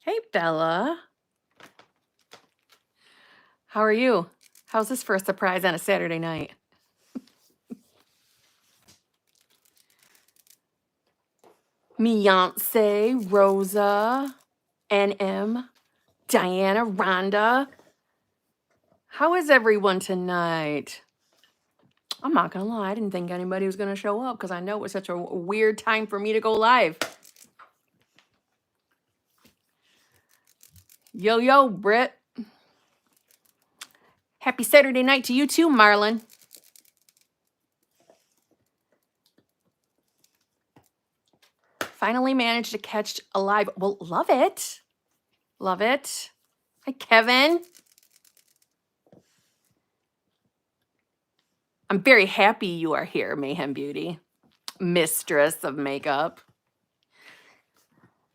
Hey, Bella. How are you? How's this for a surprise on a Saturday night? Beyonce, Rosa, NM, Diana, Rhonda. How is everyone tonight? I'm not going to lie. I didn't think anybody was going to show up because I know it was such a weird time for me to go live. Yo, yo, Britt. Happy Saturday night to you too, Marlon. Finally managed to catch a live. Well, love it. Love it. Hi, Kevin. I'm very happy you are here, Mayhem Beauty, mistress of makeup.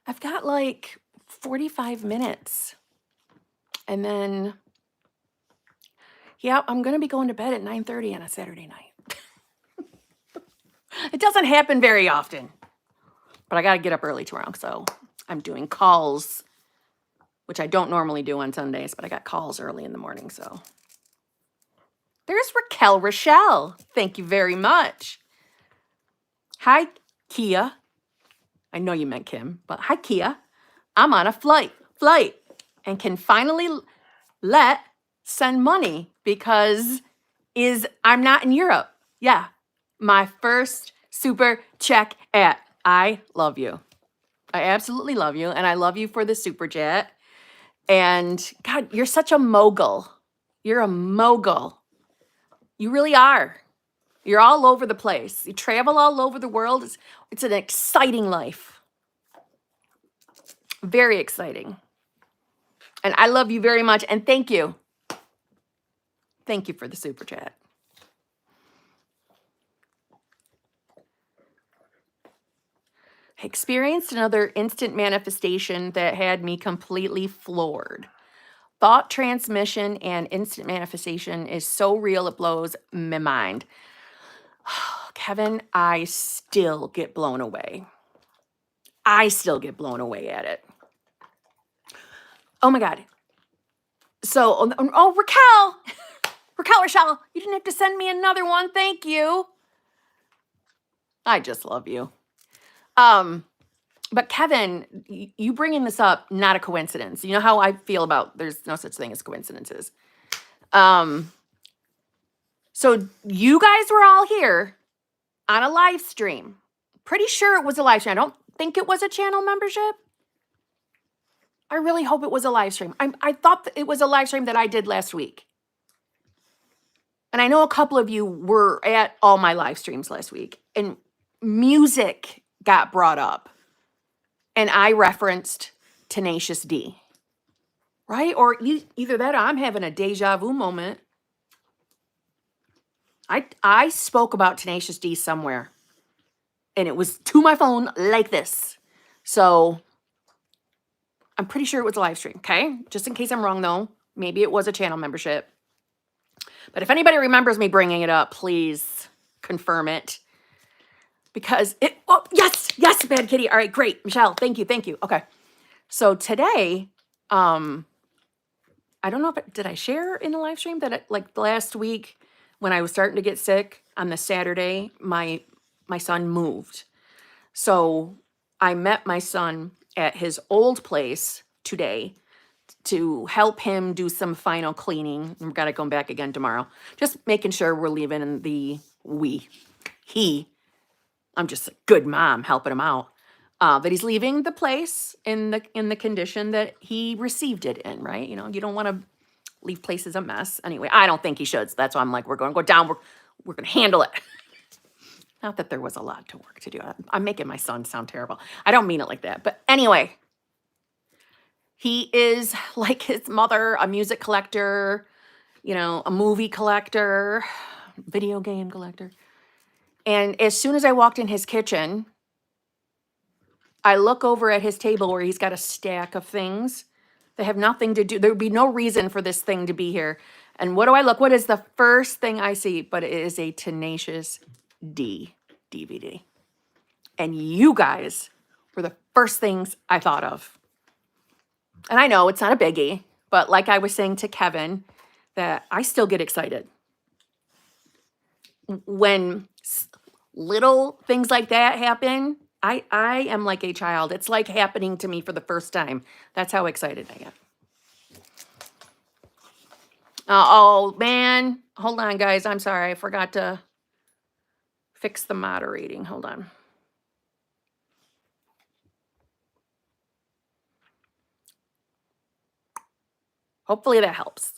I've got like 45 minutes. And then, yeah, I'm going to be going to bed at 9:30 on a Saturday night. It doesn't happen very often. But I got to get up early tomorrow. So I'm doing calls, which I don't normally do on Sundays, but I got calls early in the morning. So there's Raquel Rochelle. Thank you very much. Hi, Kia. I know you meant Kim, but hi, Kia. I'm on a flight, and can finally send money because I'm not in Europe. Yeah, my first super check at. I love you. I absolutely love you, and I love you for the super chat. And God, you're such a mogul. You're a mogul. You really are. You're all over the place. You travel all over the world. It's an exciting life. Very exciting. And I love you very much. And thank you. Thank you for the super chat. I experienced another instant manifestation that had me completely floored. Thought transmission and instant manifestation is so real, it blows my mind. Kevin, I still get blown away. I still get blown away at it. Oh my God. So, Raquel, Raquel Rochelle, you didn't have to send me another one. Thank you. I just love you. But Kevin, you bringing this up, not a coincidence. You know how I feel about there's no such thing as coincidences. So you guys were all here on a live stream. Pretty sure it was a live stream. I don't think it was a channel membership. I really hope it was a live stream. I thought that it was a live stream that I did last week. And I know a couple of you were at all my live streams last week. And music got brought up. And I referenced Tenacious D. Right? Or either that or I'm having a deja vu moment. I spoke about Tenacious D somewhere. And it was to my phone like this. So I'm pretty sure it was a live stream, okay? Just in case I'm wrong, though. Maybe it was a channel membership. But if anybody remembers me bringing it up, please confirm it. Because yes, Bad Kitty. All right, great. Michelle, thank you. Okay. So today, I don't know if did I share in the live stream that like last week when I was starting to get sick on the Saturday, my son moved. So I met my son at his old place today to help him do some final cleaning. We've got to go back again tomorrow. Just making sure we're leaving in the I'm just a good mom helping him out. That he's leaving the place in the condition that he received it in, right? You know, you don't want to leave places a mess. Anyway, I don't think he should. So that's why I'm like, we're going to go down. We're going to handle it. Not that there was a lot to work to do. I'm making my son sound terrible. I don't mean it like that. But anyway, he is like his mother, a music collector, you know, a movie collector, video game collector. And as soon as I walked in his kitchen, I look over at his table where he's got a stack of things that have nothing to do. There would be no reason for this thing to be here. And what do I look? What is the first thing I see? But it is a Tenacious D DVD. And you guys were the first things I thought of. And I know it's not a biggie, but like I was saying to Kevin, that I still get excited when little things like that happen. I am like a child. It's like happening to me for the first time. That's how excited I get. Oh man, hold on guys. I'm sorry. I forgot to fix the moderating. Hold on. Hopefully that helps.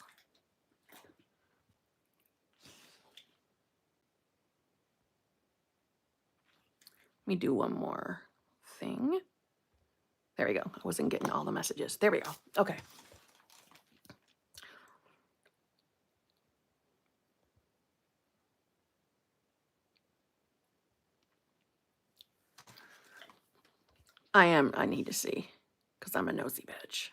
Let me do one more thing. There we go. I wasn't getting all the messages. There we go. Okay. I need to see because I'm a nosy bitch.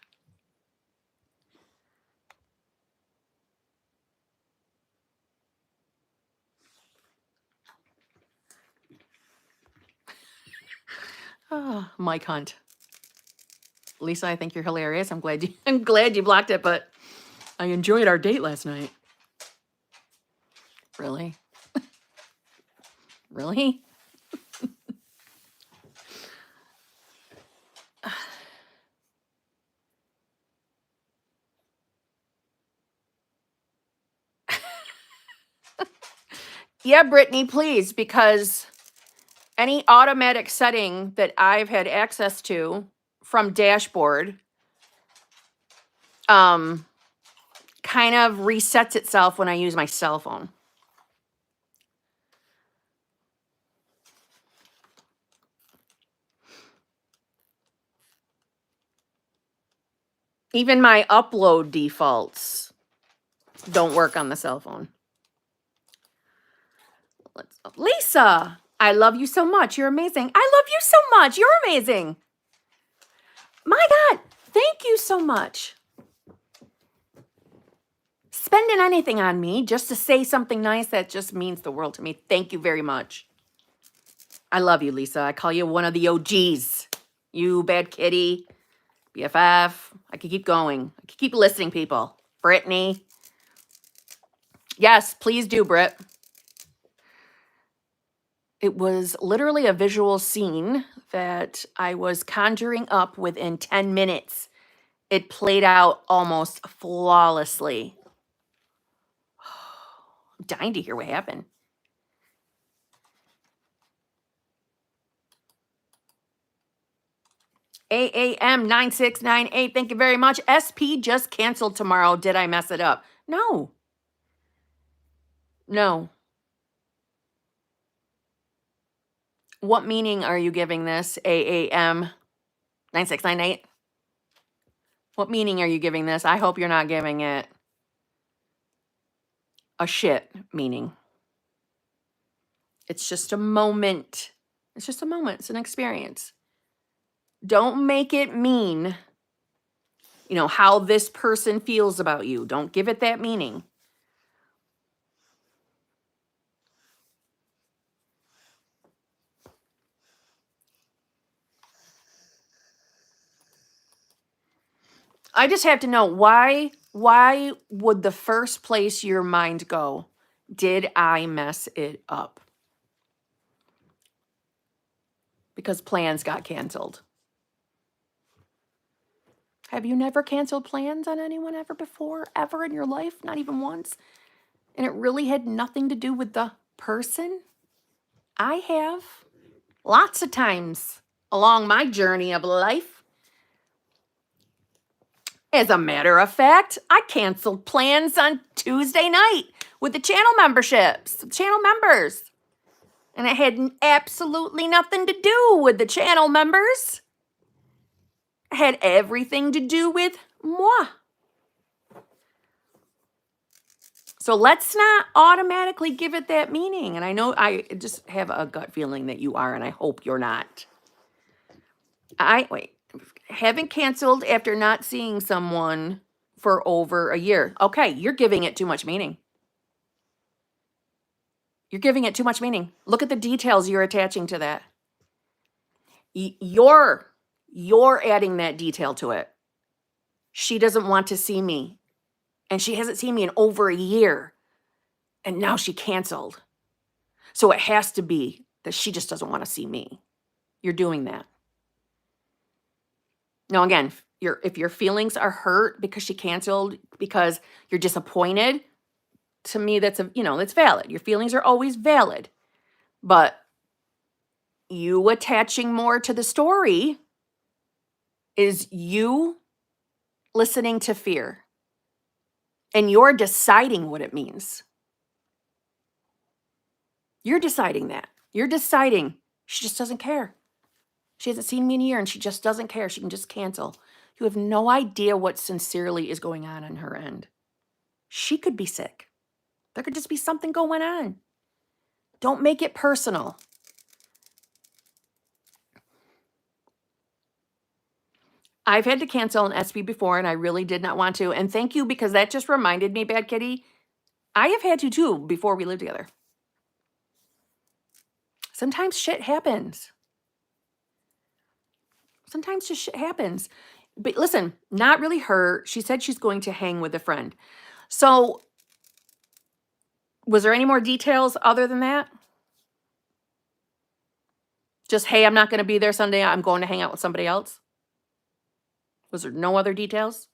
Oh, Mike Hunt. Lisa, I think you're hilarious. I'm glad you blocked it, but I enjoyed our date last night. Really? Really? Yeah, Brittany, please, because any automatic setting that I've had access to from dashboard kind of resets itself when I use my cell phone. Even my upload defaults don't work on the cell phone. Lisa, I love you so much. You're amazing. I love you so much. You're amazing. My God, thank you so much. Spending anything on me just to say something nice, that just means the world to me. Thank you very much. I love you, Lisa. I call you one of the OGs. You, Bad Kitty, BFF. I could keep going. I could keep listening, people. Brittany. Yes, please do, Britt. It was literally a visual scene that I was conjuring up within 10 minutes. It played out almost flawlessly. I'm dying to hear what happened. AAM9698, thank you very much. SP just canceled tomorrow. Did I mess it up? No. No. What meaning are you giving this, AAM9698? What meaning are you giving this? I hope you're not giving it a shit meaning. It's just a moment. It's just a moment. It's an experience. Don't make it mean, how this person feels about you. Don't give it that meaning. I just have to know why would the first place your mind go? Did I mess it up? Because plans got canceled. Have you never canceled plans on anyone ever before? Ever in your life? Not even once? And it really had nothing to do with the person? I have. Lots of times along my journey of life. As a matter of fact, I canceled plans on Tuesday night with the channel memberships, channel members. And it had absolutely nothing to do with the channel members. It had everything to do with moi. So let's not automatically give it that meaning. And I know I just have a gut feeling that you are, and I hope you're not. Haven't canceled after not seeing someone for over a year. Okay, you're giving it too much meaning. You're giving it too much meaning. Look at the details you're attaching to that. You're adding that detail to it. She doesn't want to see me. And she hasn't seen me in over a year. And now she canceled. So it has to be that she just doesn't want to see me. You're doing that. Now, again, if your feelings are hurt because she canceled, because you're disappointed, to me, that's valid. Your feelings are always valid. But you attaching more to the story is you listening to fear. And you're deciding what it means. You're deciding that. You're deciding she just doesn't care. She hasn't seen me in a year and she just doesn't care. She can just cancel. You have no idea what sincerely is going on her end. She could be sick. There could just be something going on. Don't make it personal. I've had to cancel an SB before and I really did not want to. And thank you, because that just reminded me, Bad Kitty, I have had to too before we lived together. Sometimes shit happens. Sometimes just shit happens. But listen, not really her. She said she's going to hang with a friend. So was there any more details other than that? Just, hey, I'm not going to be there Sunday. I'm going to hang out with somebody else. Was there no other details?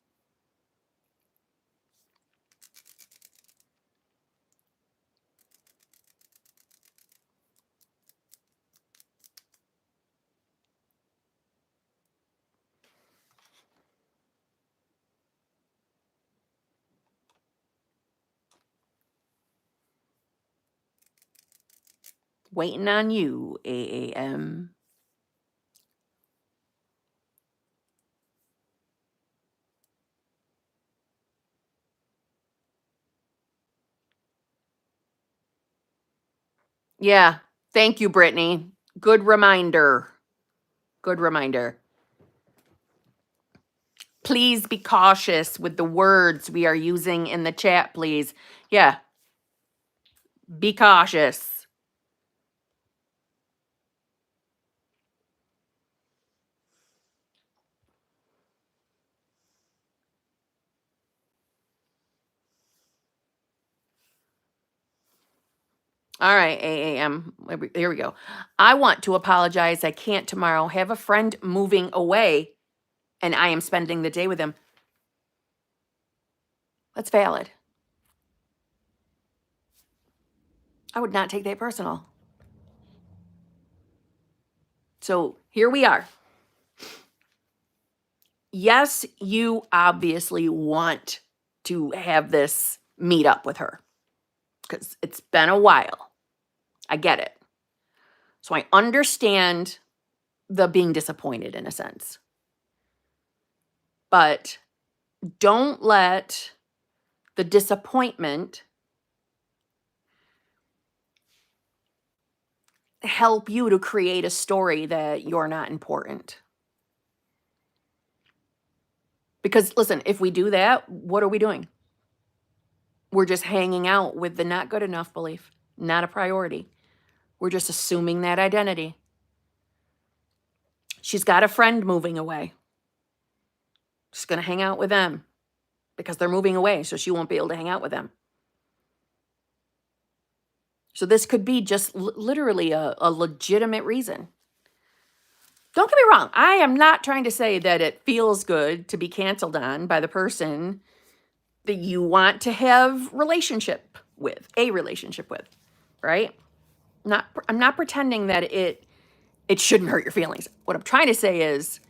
Waiting on you, AAM. Yeah. Thank you, Brittany. Good reminder. Good reminder. Please be cautious with the words we are using in the chat, please. Yeah. Be cautious. All right, AAM. Here we go. I want to apologize. I can't tomorrow. Have a friend moving away, and I am spending the day with him. That's valid. I would not take that personal. So here we are. Yes, you obviously want to have this meet up with her because it's been a while. I get it. So I understand the being disappointed in a sense. But don't let the disappointment help you to create a story that you're not important. Because listen, if we do that, what are we doing? We're just hanging out with the not good enough belief, not a priority. We're just assuming that identity. She's got a friend moving away. She's going to hang out with them because they're moving away, so she won't be able to hang out with them. So this could be just literally a legitimate reason. Don't get me wrong. I am not trying to say that it feels good to be canceled on by the person that you want to have a relationship with, right? I'm not pretending that it shouldn't hurt your feelings. What I'm trying to say is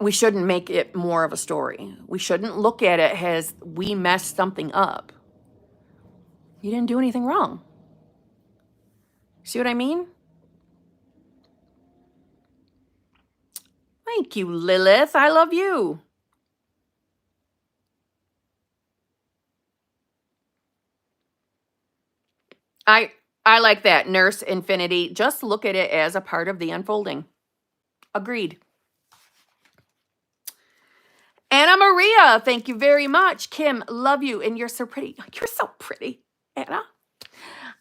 we shouldn't make it more of a story. We shouldn't look at it as we messed something up. You didn't do anything wrong. See what I mean? Thank you, Lilith. I love you. I like that, Nurse Infinity. Just look at it as a part of the unfolding. Agreed. Anna Maria, thank you very much. Kim, love you, and you're so pretty. You're so pretty, Anna.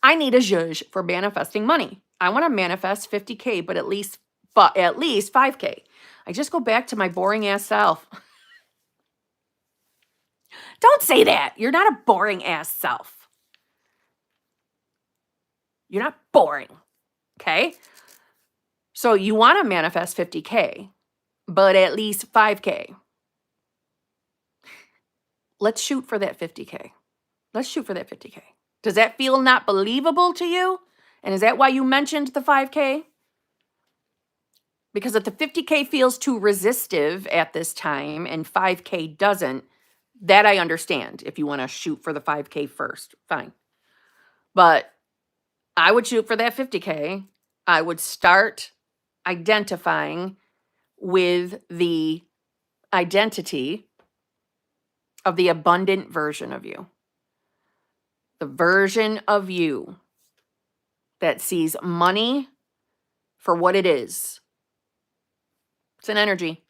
I need a zhuzh for manifesting money. I want to manifest 50K, but at least 5K. I just go back to my boring ass self. Don't say that. You're not a boring ass self. You're not boring. Okay? So you want to manifest 50K, but at least 5K. Let's shoot for that 50K. Let's shoot for that 50K. Does that feel not believable to you? And is that why you mentioned the 5K? Because if the 50K feels too resistive at this time and 5K doesn't, that I understand. If you want to shoot for the 5K first, fine. But I would shoot for that 50K. I would start identifying with the identity of the abundant version of you. The version of you that sees money for what it is. It's an energy.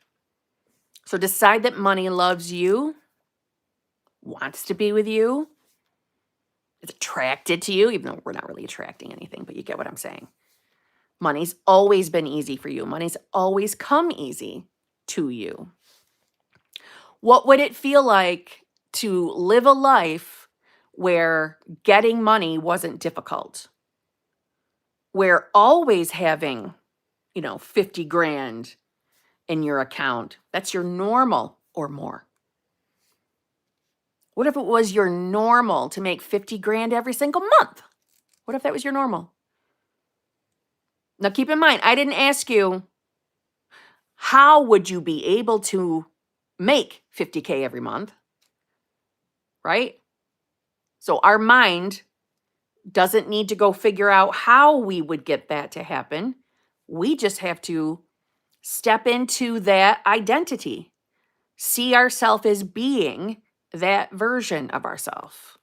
So decide that money loves you, wants to be with you, is attracted to you, even though we're not really attracting anything, but you get what I'm saying. Money's always been easy for you. Money's always come easy to you. What would it feel like to live a life where getting money wasn't difficult? Where always having, 50 grand in your account, that's your normal or more. What if it was your normal to make 50 grand every single month? What if that was your normal? Now keep in mind, I didn't ask you, how would you be able to make 50K every month? Right? So our mind doesn't need to go figure out how we would get that to happen. We just have to step into that identity, see ourselves as being that version of ourselves,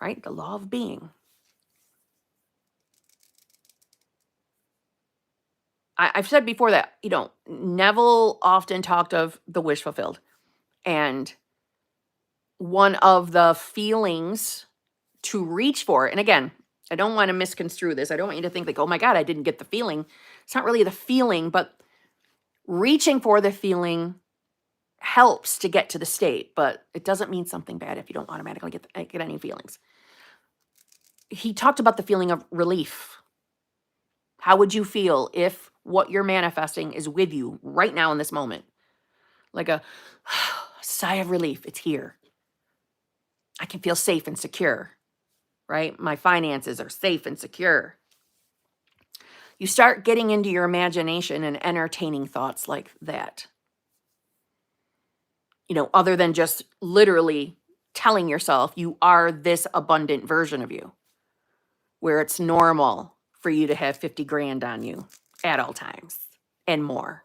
right? The law of being. I've said before that, Neville often talked of the wish fulfilled. And one of the feelings to reach for, and again, I don't want to misconstrue this. I don't want you to think like, oh my God, I didn't get the feeling. It's not really the feeling, but reaching for the feeling helps to get to the state, but it doesn't mean something bad if you don't automatically get any feelings. He talked about the feeling of relief. How would you feel if what you're manifesting is with you right now in this moment? Like a sigh of relief. It's here. I can feel safe and secure, right? My finances are safe and secure. You start getting into your imagination and entertaining thoughts like that. Other than just literally telling yourself you are this abundant version of you, where it's normal for you to have 50 grand on you at all times and more.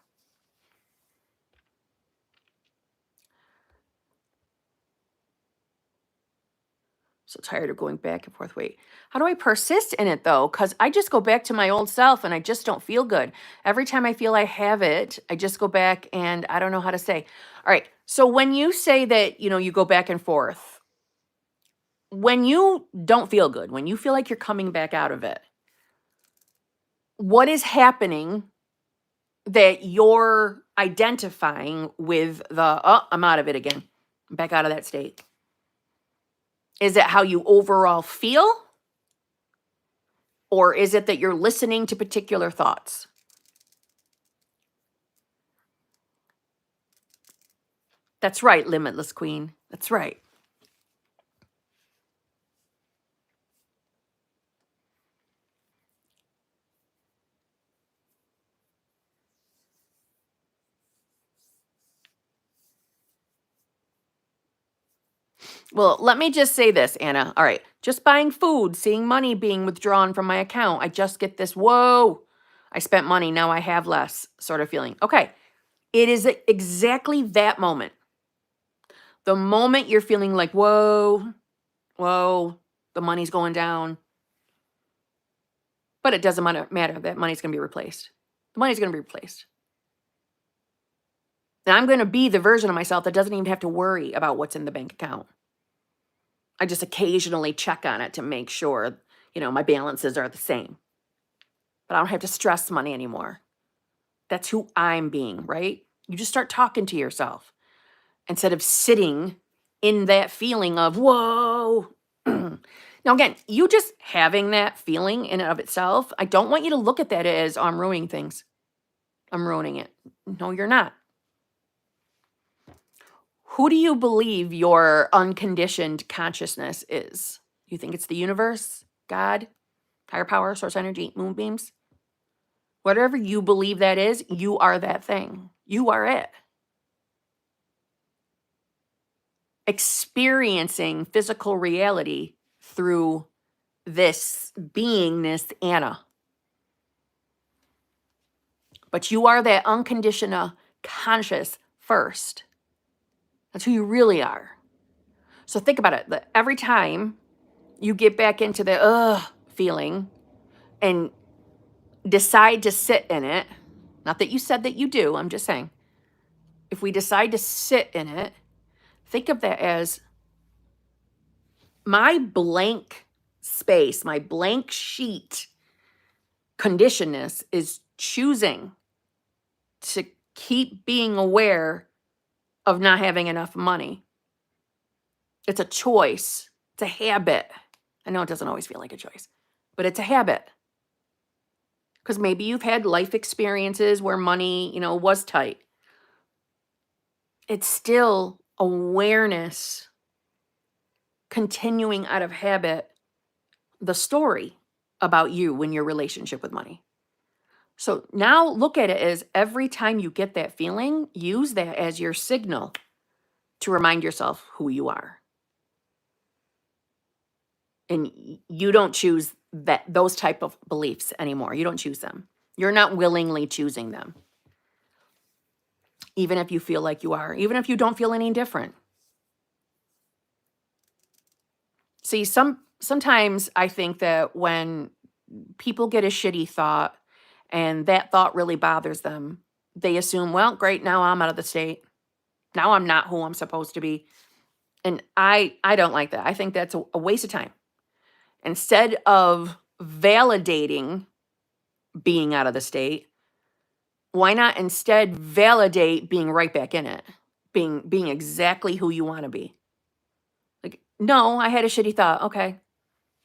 So tired of going back and forth. Wait, how do I persist in it though? Because I just go back to my old self and I just don't feel good. Every time I feel I have it, I just go back and I don't know how to say. All right. So when you say that, you go back and forth, when you don't feel good, when you feel like you're coming back out of it, what is happening that you're identifying with I'm out of it again. I'm back out of that state? Is it how you overall feel? Or is it that you're listening to particular thoughts? That's right, Limitless Queen. That's right. Well, let me just say this, Anna. All right. Just buying food, seeing money being withdrawn from my account. I just get this, whoa, I spent money. Now I have less sort of feeling. Okay. It is exactly that moment. The moment you're feeling like, whoa, the money's going down. But it doesn't matter. That money's going to be replaced. The money's going to be replaced. And I'm going to be the version of myself that doesn't even have to worry about what's in the bank account. I just occasionally check on it to make sure, my balances are the same. But I don't have to stress money anymore. That's who I'm being, right? You just start talking to yourself instead of sitting in that feeling of, whoa. Now, again, you just having that feeling in and of itself, I don't want you to look at that as, oh, I'm ruining things. I'm ruining it. No, you're not. Who do you believe your unconditioned consciousness is? You think it's the universe, God, higher power, source energy, moonbeams? Whatever you believe that is, you are that thing. You are it. Experiencing physical reality through this beingness, Anna. But you are that unconditional conscious first. That's who you really are. So think about it. Every time you get back into the feeling and decide to sit in it, not that you said that you do, I'm just saying, if we decide to sit in it, think of that as my blank space, my blank sheet conditionness is choosing to keep being aware of not having enough money. It's a choice. It's a habit. I know it doesn't always feel like a choice, but it's a habit. Because maybe you've had life experiences where money, was tight. It's still awareness continuing out of habit the story about you and your relationship with money. So now look at it as every time you get that feeling, use that as your signal to remind yourself who you are. And you don't choose those type of beliefs anymore. You don't choose them. You're not willingly choosing them. Even if you feel like you are, even if you don't feel any different. See, sometimes I think that when people get a shitty thought and that thought really bothers them, they assume, well, great, now I'm out of the state. Now I'm not who I'm supposed to be. And I don't like that. I think that's a waste of time. Instead of validating being out of the state, why not instead validate being right back in it, being exactly who you want to be? Like, no, I had a shitty thought. Okay.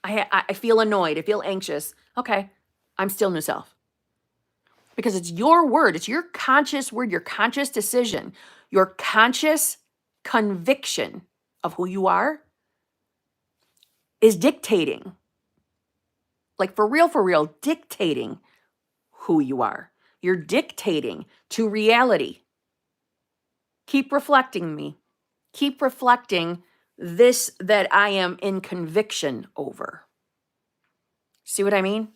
I feel annoyed. I feel anxious. Okay. I'm still new self. Because it's your word. It's your conscious word, your conscious decision, your conscious conviction of who you are is dictating. Like for real, dictating who you are. You're dictating to reality. Keep reflecting me. Keep reflecting this that I am in conviction over. See what I mean?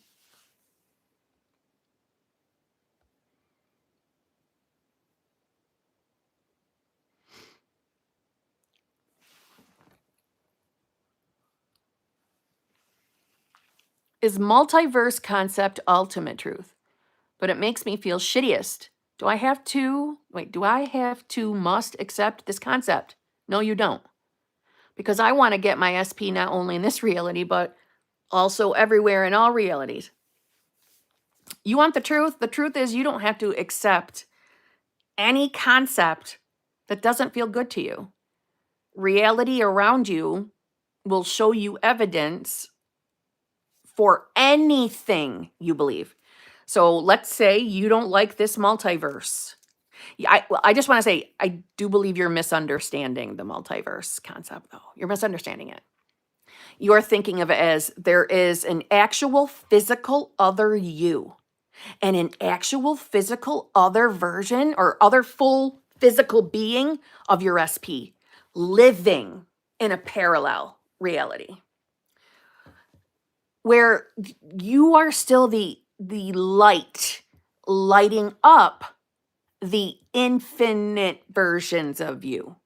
Is multiverse concept ultimate truth? But it makes me feel shittiest. Do I have to must accept this concept? No, you don't. Because I want to get my SP not only in this reality, but also everywhere in all realities. You want the truth? The truth is you don't have to accept any concept that doesn't feel good to you. Reality around you will show you evidence for anything you believe. So let's say you don't like this multiverse. I just want to say, I do believe you're misunderstanding the multiverse concept, though. You're misunderstanding it. You're thinking of it as there is an actual physical other you and an actual physical other version or other full physical being of your SP living in a parallel reality where you are still the light lighting up the infinite versions of you.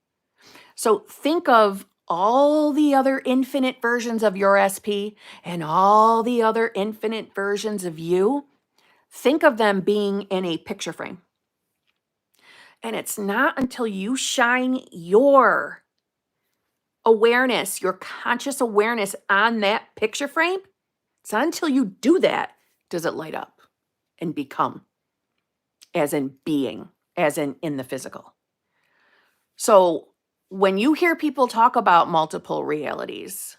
So think of all the other infinite versions of your SP and all the other infinite versions of you. Think of them being in a picture frame. And it's not until you shine your awareness, your conscious awareness on that picture frame, it's not until you do that does it light up and become, as in being, as in the physical. So when you hear people talk about multiple realities,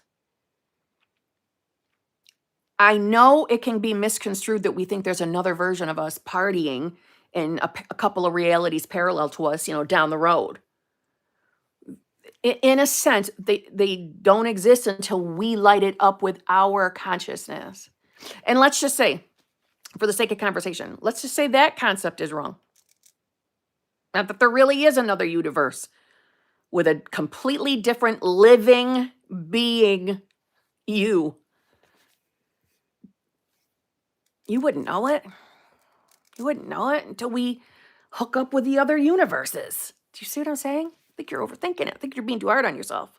I know it can be misconstrued that we think there's another version of us partying in a couple of realities parallel to us, down the road. In a sense, they don't exist until we light it up with our consciousness. And let's just say, for the sake of conversation, let's just say that concept is wrong. Not that there really is another universe with a completely different living being you. You wouldn't know it. You wouldn't know it until we hook up with the other universes. Do you see what I'm saying? I think you're overthinking it. I think you're being too hard on yourself.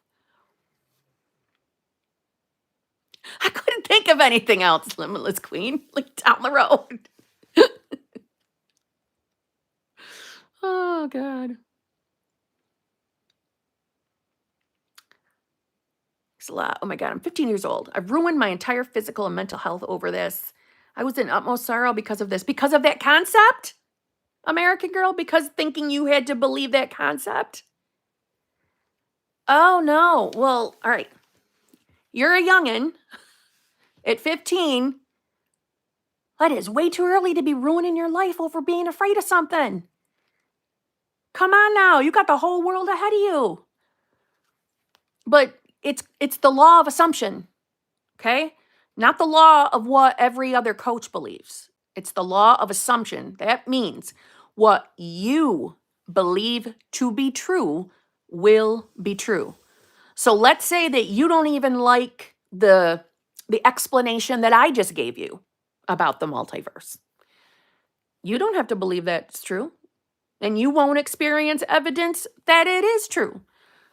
I couldn't think of anything else, Limitless Queen, like down the road. Oh, God. It's a lot. Oh, my God. I'm 15 years old. I've ruined my entire physical and mental health over this. I was in utmost sorrow because of this. Because of that concept, American girl? Because thinking you had to believe that concept? Oh, no. Well, all right. You're a youngin' at 15. That is way too early to be ruining your life over being afraid of something. Come on now. You got the whole world ahead of you. But it's the law of assumption, okay? Not the law of what every other coach believes. It's the law of assumption. That means what you believe to be true will be true. So let's say that you don't even like the explanation that I just gave you about the multiverse. You don't have to believe that's true. And you won't experience evidence that it is true.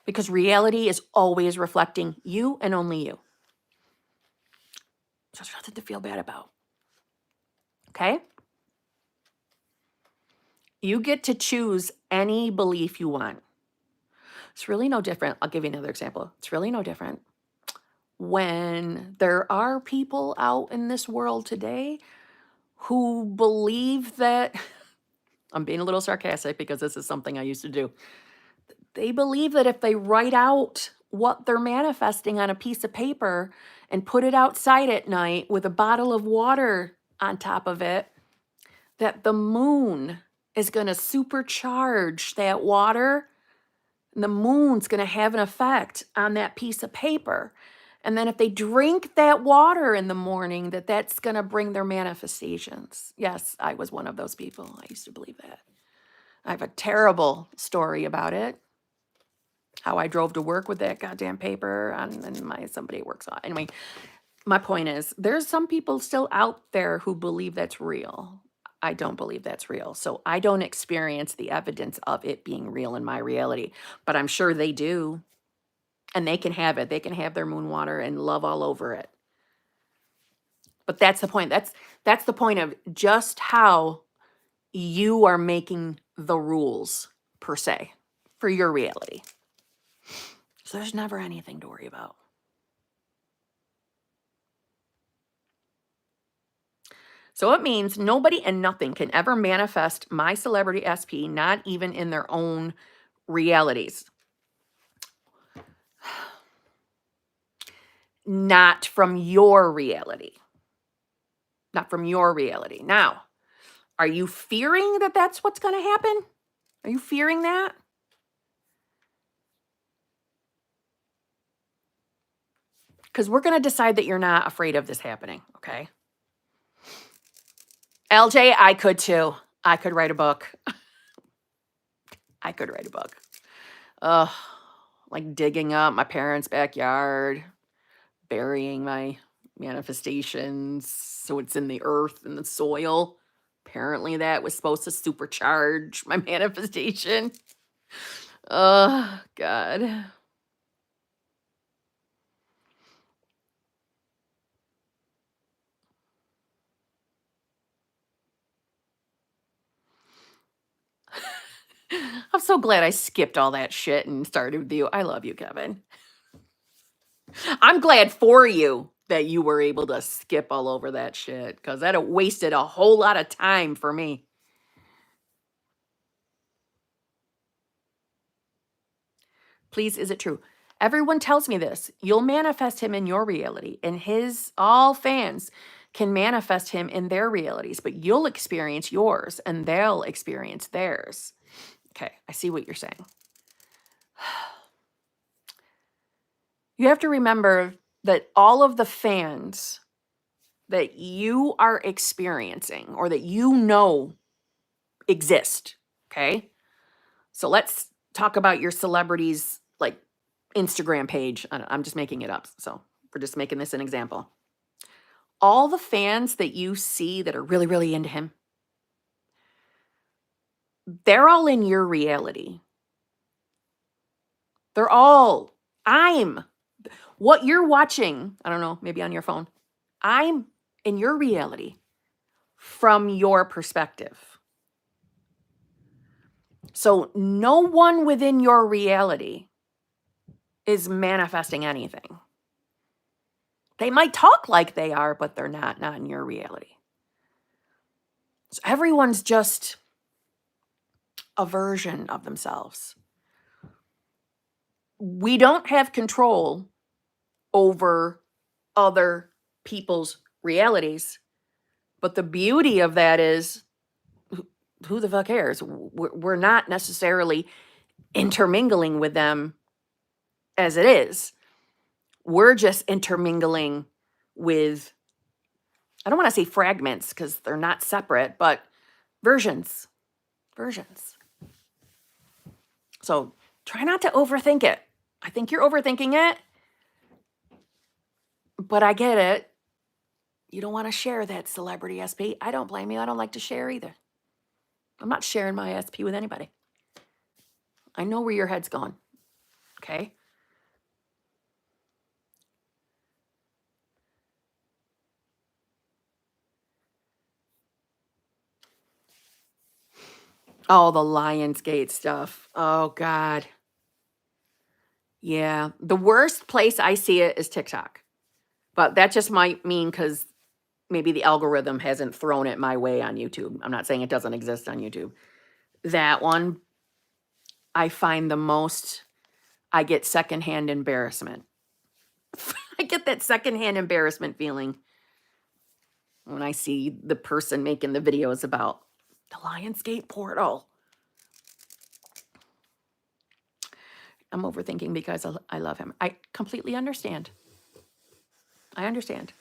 Because reality is always reflecting you and only you. So there's nothing to feel bad about. Okay? You get to choose any belief you want. It's really no different. I'll give you another example. It's really no different when there are people out in this world today who believe that, I'm being a little sarcastic because this is something I used to do. They believe that if they write out what they're manifesting on a piece of paper and put it outside at night with a bottle of water on top of it, that the moon is going to supercharge that water. And the moon's going to have an effect on that piece of paper. And then if they drink that water in the morning, that's going to bring their manifestations. Yes, I was one of those people. I used to believe that. I have a terrible story about it. How I drove to work with that goddamn paper and somebody works on. Anyway, my point is there's some people still out there who believe that's real. I don't believe that's real. So I don't experience the evidence of it being real in my reality, but I'm sure they do. And they can have it. They can have their moon water and love all over it. But that's the point. That's the point of just how you are making the rules per se for your reality. So there's never anything to worry about. So it means nobody and nothing can ever manifest my celebrity SP, not even in their own realities. Not from your reality. Not from your reality. Now, are you fearing that that's what's going to happen? Are you fearing that? Because we're going to decide that you're not afraid of this happening, okay? LJ, I could too. I could write a book. I could write a book. Like digging up my parents' backyard, burying my manifestations so it's in the earth and the soil. Apparently that was supposed to supercharge my manifestation. Oh, God. I'm so glad I skipped all that shit and started with you. I love you, Kevin. I'm glad for you that you were able to skip all over that shit because that wasted a whole lot of time for me. Please, is it true? Everyone tells me this. You'll manifest him in your reality, and all fans can manifest him in their realities, but you'll experience yours and they'll experience theirs. Okay, I see what you're saying. You have to remember that all of the fans that you are experiencing or that you know exist, okay? So let's talk about your celebrities like Instagram page. I'm just making it up. So we're just making this an example. All the fans that you see that are really, really into him, they're all in your reality. They're all, what you're watching, I don't know, maybe on your phone, I'm in your reality from your perspective. So no one within your reality is manifesting anything. They might talk like they are, but they're not in your reality. So everyone's just a version of themselves. We don't have control over other people's realities, but the beauty of that is who the fuck cares? We're not necessarily intermingling with them as it is. We're just intermingling with, I don't want to say fragments because they're not separate, but versions. So try not to overthink it. I think you're overthinking it, but I get it. You don't want to share that celebrity SP. I don't blame you. I don't like to share either. I'm not sharing my SP with anybody. I know where your head's going. Okay? Oh, the Lionsgate stuff. Oh, God. Yeah. The worst place I see it is TikTok. But that just might mean because maybe the algorithm hasn't thrown it my way on YouTube. I'm not saying it doesn't exist on YouTube. That one, I find the most, I get secondhand embarrassment. I get that secondhand embarrassment feeling when I see the person making the videos about the Lionsgate portal. I'm overthinking because I love him. I completely understand. I understand.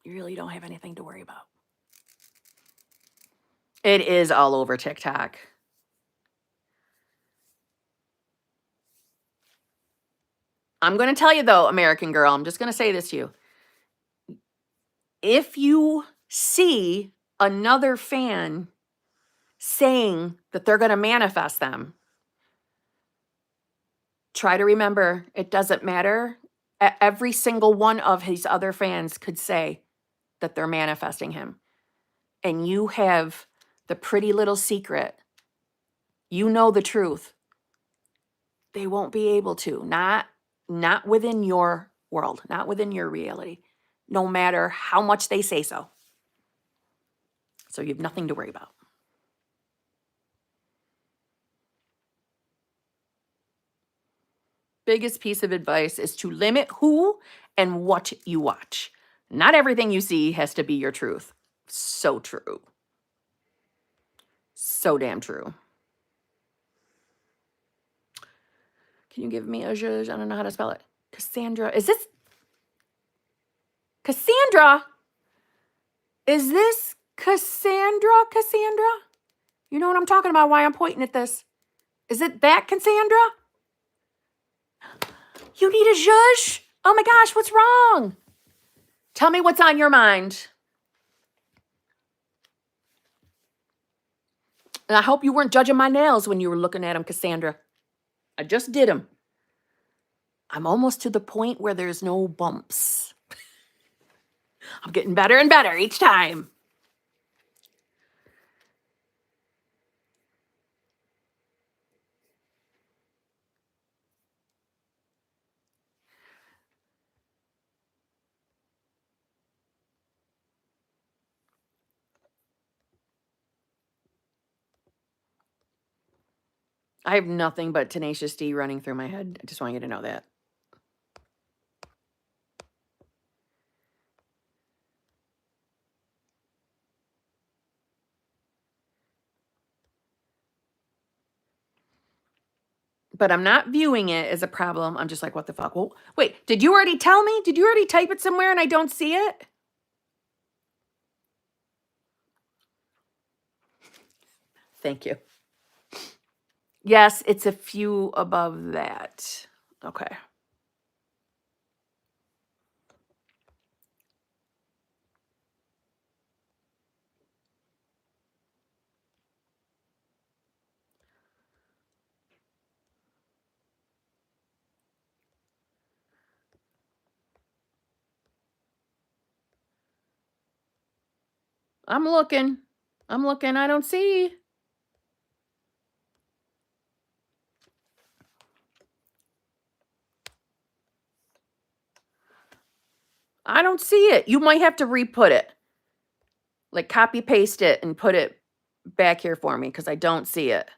You really don't have anything to worry about. It is all over TikTok. I'm going to tell you though, American girl, I'm just going to say this to you. If you see another fan saying that they're going to manifest them, try to remember it doesn't matter. Every single one of his other fans could say that they're manifesting him. And you have the pretty little secret. You know the truth. They won't be able to. Not within your world, not within your reality, no matter how much they say so. So you have nothing to worry about. Biggest piece of advice is to limit who and what you watch. Not everything you see has to be your truth. So true. So damn true. Can you give me a zhuzh? I don't know how to spell it. Cassandra. Is this Cassandra? Is this Cassandra? Cassandra? You know what I'm talking about, why I'm pointing at this. Is it that Cassandra? You need a zhuzh? Oh my gosh, what's wrong? Tell me what's on your mind. And I hope you weren't judging my nails when you were looking at them, Cassandra. I just did them. I'm almost to the point where there's no bumps. I'm getting better and better each time. I have nothing but Tenacious D running through my head. I just want you to know that. But I'm not viewing it as a problem. I'm just like, what the fuck? Well, wait, did you already tell me? Did you already type it somewhere and I don't see it? Thank you. Yes, it's a few above that. Okay. I'm looking. I'm looking. I don't see. I don't see it. You might have to re-put it. Like copy paste it and put it back here for me because I don't see it.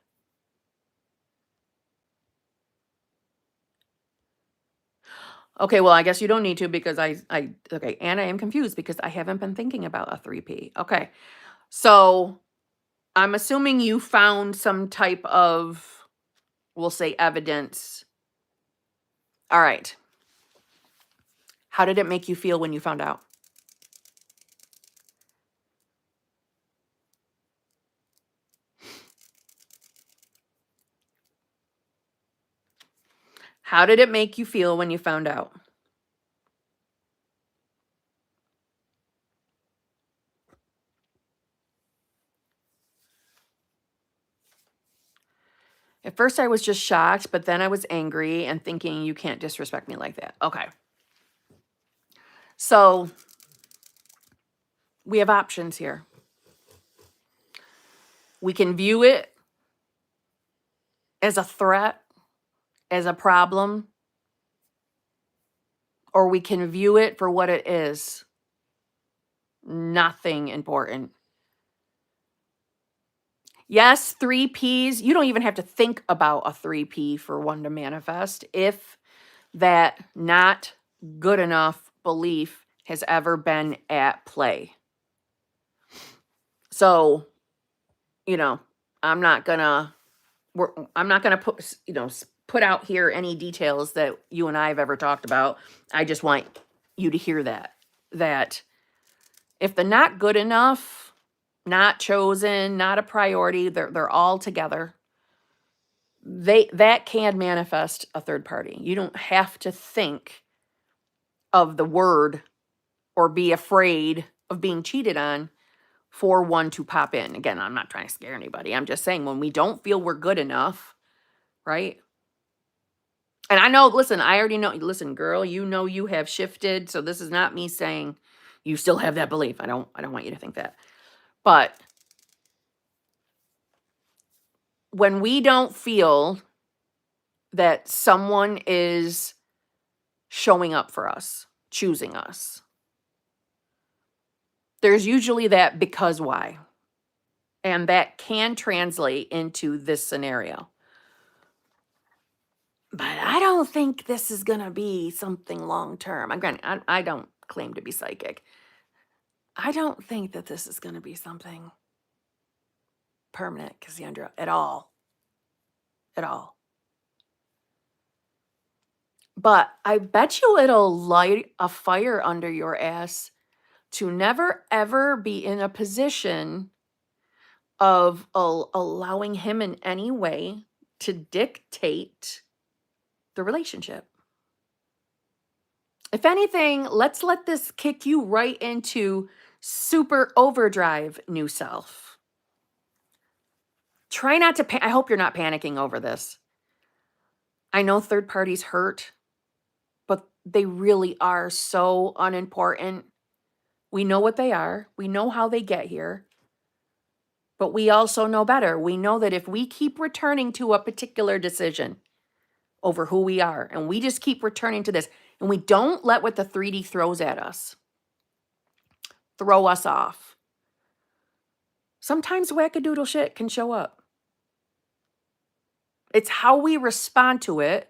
Okay, well, I guess you don't need to because okay, and I am confused because I haven't been thinking about a 3P. Okay, so I'm assuming you found some type of, we'll say, evidence. All right. How did it make you feel when you found out? How did it make you feel when you found out? At first, I was just shocked, but then I was angry and thinking, you can't disrespect me like that. Okay. So we have options here. We can view it as a threat, as a problem, or we can view it for what it is. Nothing important. Yes, 3Ps. You don't even have to think about a 3P for one to manifest if that not good enough belief has ever been at play. So, you know, I'm not gonna put, put out here any details that you and I have ever talked about. I just want you to hear that if the not good enough, not chosen, not a priority, they're all together. That can manifest a third party. You don't have to think of the word or be afraid of being cheated on for one to pop in. Again, I'm not trying to scare anybody. I'm just saying when we don't feel we're good enough, right? And I know, listen, I already know, listen, girl, you know you have shifted. So this is not me saying you still have that belief. I don't want you to think that. But when we don't feel that someone is showing up for us, choosing us, there's usually that because why. And that can translate into this scenario. But I don't think this is going to be something long term. I don't claim to be psychic. I don't think that this is going to be something permanent, Cassandra, at all. At all. But I bet you it'll light a fire under your ass to never, ever be in a position of allowing him in any way to dictate the relationship. If anything, let's let this kick you right into super overdrive new self. Try not to I hope you're not panicking over this. I know third parties hurt, but they really are so unimportant. We know what they are. We know how they get here. But we also know better. We know that if we keep returning to a particular decision over who we are, and we just keep returning to this, and we don't let what the 3D throws at us throw us off, sometimes wackadoodle shit can show up. It's how we respond to it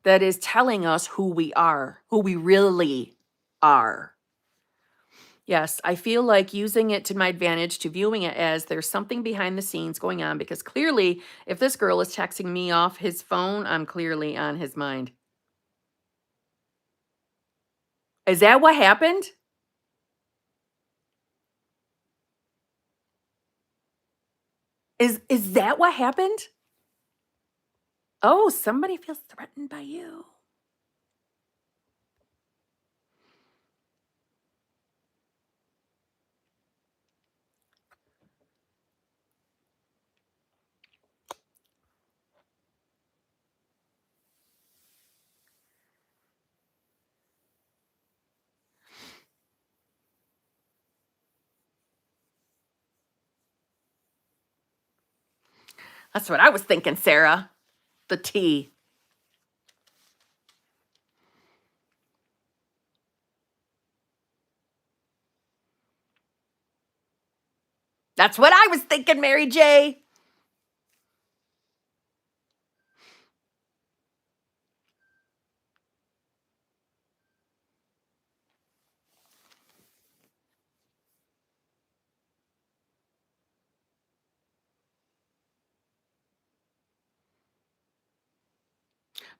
that is telling us who we are, who we really are. Yes, I feel like using it to my advantage, to viewing it as there's something behind the scenes going on, because clearly, if this girl is texting me off his phone, I'm clearly on his mind. Is that what happened? Is that what happened? Oh, somebody feels threatened by you. That's what I was thinking, Sarah. The tea. That's what I was thinking, Mary J.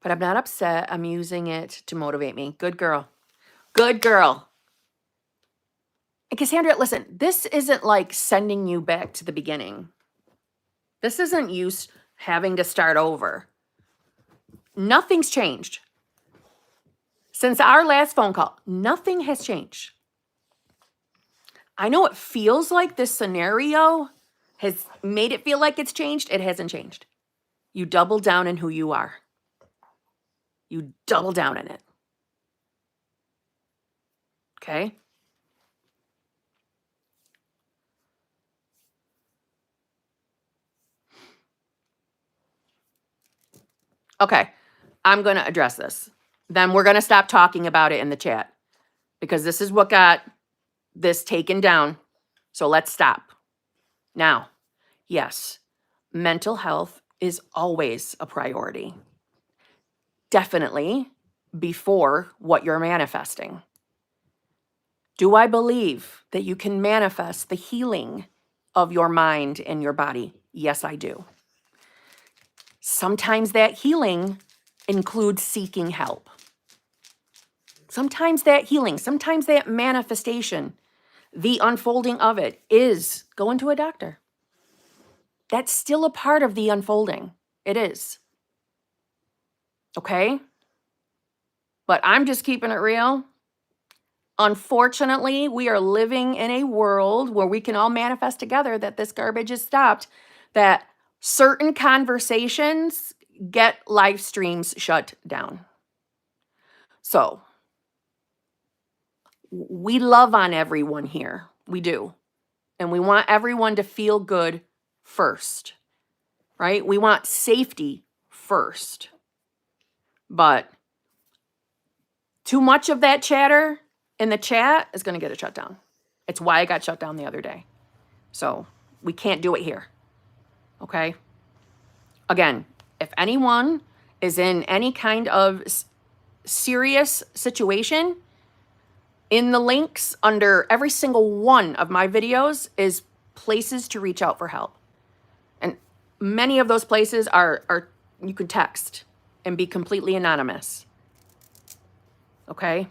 But I'm not upset. I'm using it to motivate me. Good girl. Good girl. And Cassandra, listen, this isn't like sending you back to the beginning. This isn't you having to start over. Nothing's changed. Since our last phone call, nothing has changed. I know it feels like this scenario has made it feel like it's changed. It hasn't changed. You double down in who you are. You double down in it. Okay? Okay. I'm going to address this. Then we're going to stop talking about it in the chat because this is what got this taken down. So let's stop. Now, yes, mental health is always a priority. Definitely before what you're manifesting. Do I believe that you can manifest the healing of your mind and your body? Yes, I do. Sometimes that healing includes seeking help. Sometimes that healing, sometimes that manifestation, the unfolding of it is going to a doctor. That's still a part of the unfolding. It is. Okay? But I'm just keeping it real. Unfortunately, we are living in a world where we can all manifest together that this garbage is stopped, that certain conversations get live streams shut down. So, we love on everyone here. We do. And we want everyone to feel good first, right? We want safety first. But too much of that chatter in the chat is going to get it shut down. It's why I got shut down the other day. So we can't do it here. Okay? Again, if anyone is in any kind of serious situation, in the links under every single one of my videos is places to reach out for help. And many of those places are you can text and be completely anonymous. Okay?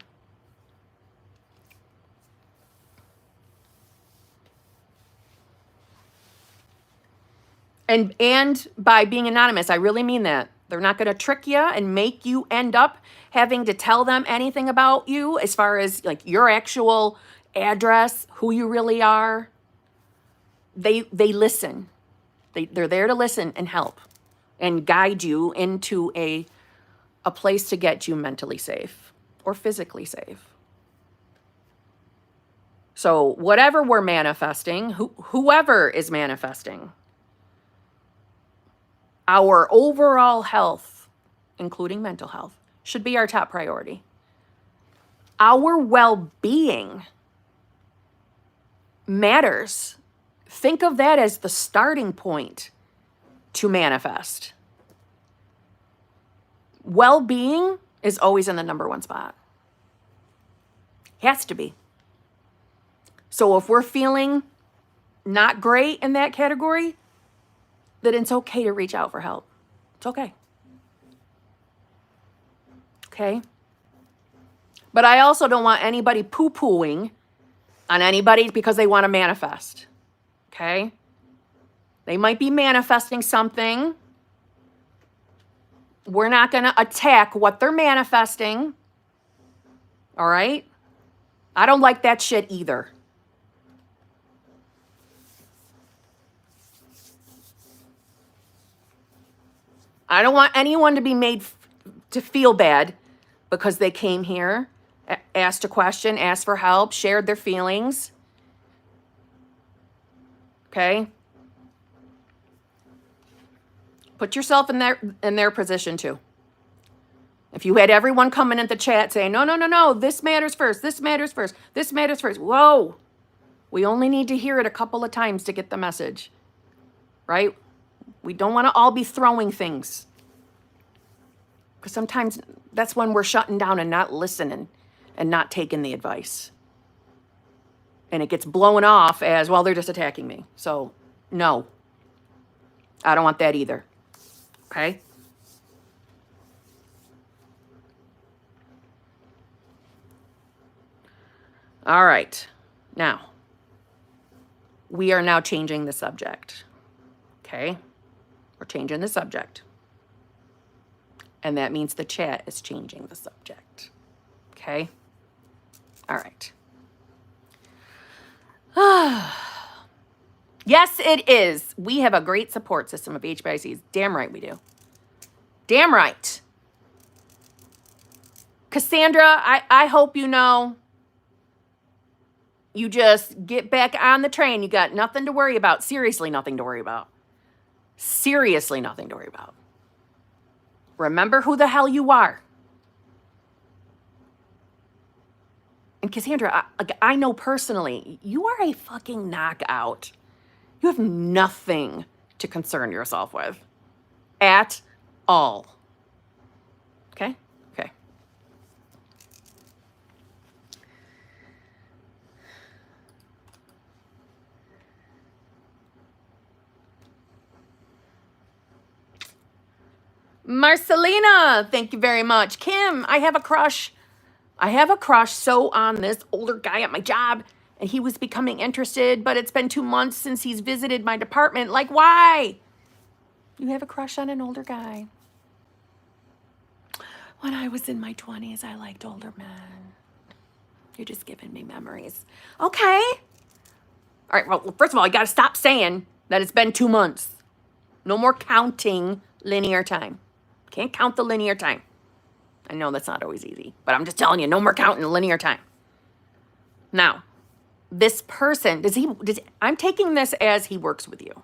And by being anonymous, I really mean that. They're not going to trick you and make you end up having to tell them anything about you as far as like your actual address, who you really are. They listen. They're there to listen and help and guide you into a place to get you mentally safe or physically safe. So whatever we're manifesting, whoever is manifesting, our overall health, including mental health, should be our top priority. Our well-being matters. Think of that as the starting point to manifest. Well-being is always in the number one spot. Has to be. So if we're feeling not great in that category, then it's okay to reach out for help. It's okay. Okay? But I also don't want anybody poo-pooing on anybody because they want to manifest. Okay? They might be manifesting something. We're not going to attack what they're manifesting. All right? I don't like that shit either. I don't want anyone to be made to feel bad because they came here, asked a question, asked for help, shared their feelings. Okay? Put yourself in their position too. If you had everyone coming in the chat saying, no, this matters first, this matters first, this matters first. Whoa. We only need to hear it a couple of times to get the message, right? We don't want to all be throwing things. Because sometimes that's when we're shutting down and not listening and not taking the advice. And it gets blown off as, well, they're just attacking me. So, no. I don't want that either. Okay? All right. Now, we are now changing the subject. Okay? We're changing the subject. And that means the chat is changing the subject. Okay? All right. Yes, it is. We have a great support system of HBICs. Damn right we do. Damn right. Cassandra, I hope you know. You just get back on the train. You got nothing to worry about. Seriously, nothing to worry about. Seriously, nothing to worry about. Remember who the hell you are. And Cassandra, I know personally, you are a fucking knockout. You have nothing to concern yourself with. At all. Okay? Okay. Marcelina, thank you very much. Kim, I have a crush. I have a crush so on this older guy at my job, and he was becoming interested, but it's been 2 months since he's visited my department. Like, why? You have a crush on an older guy. When I was in my 20s, I liked older men. You're just giving me memories. Okay. All right, well, first of all, I got to stop saying that it's been 2 months. No more counting linear time. Can't count the linear time. I know that's not always easy, but I'm just telling you, no more counting linear time. Now, this person, I'm taking this as he works with you.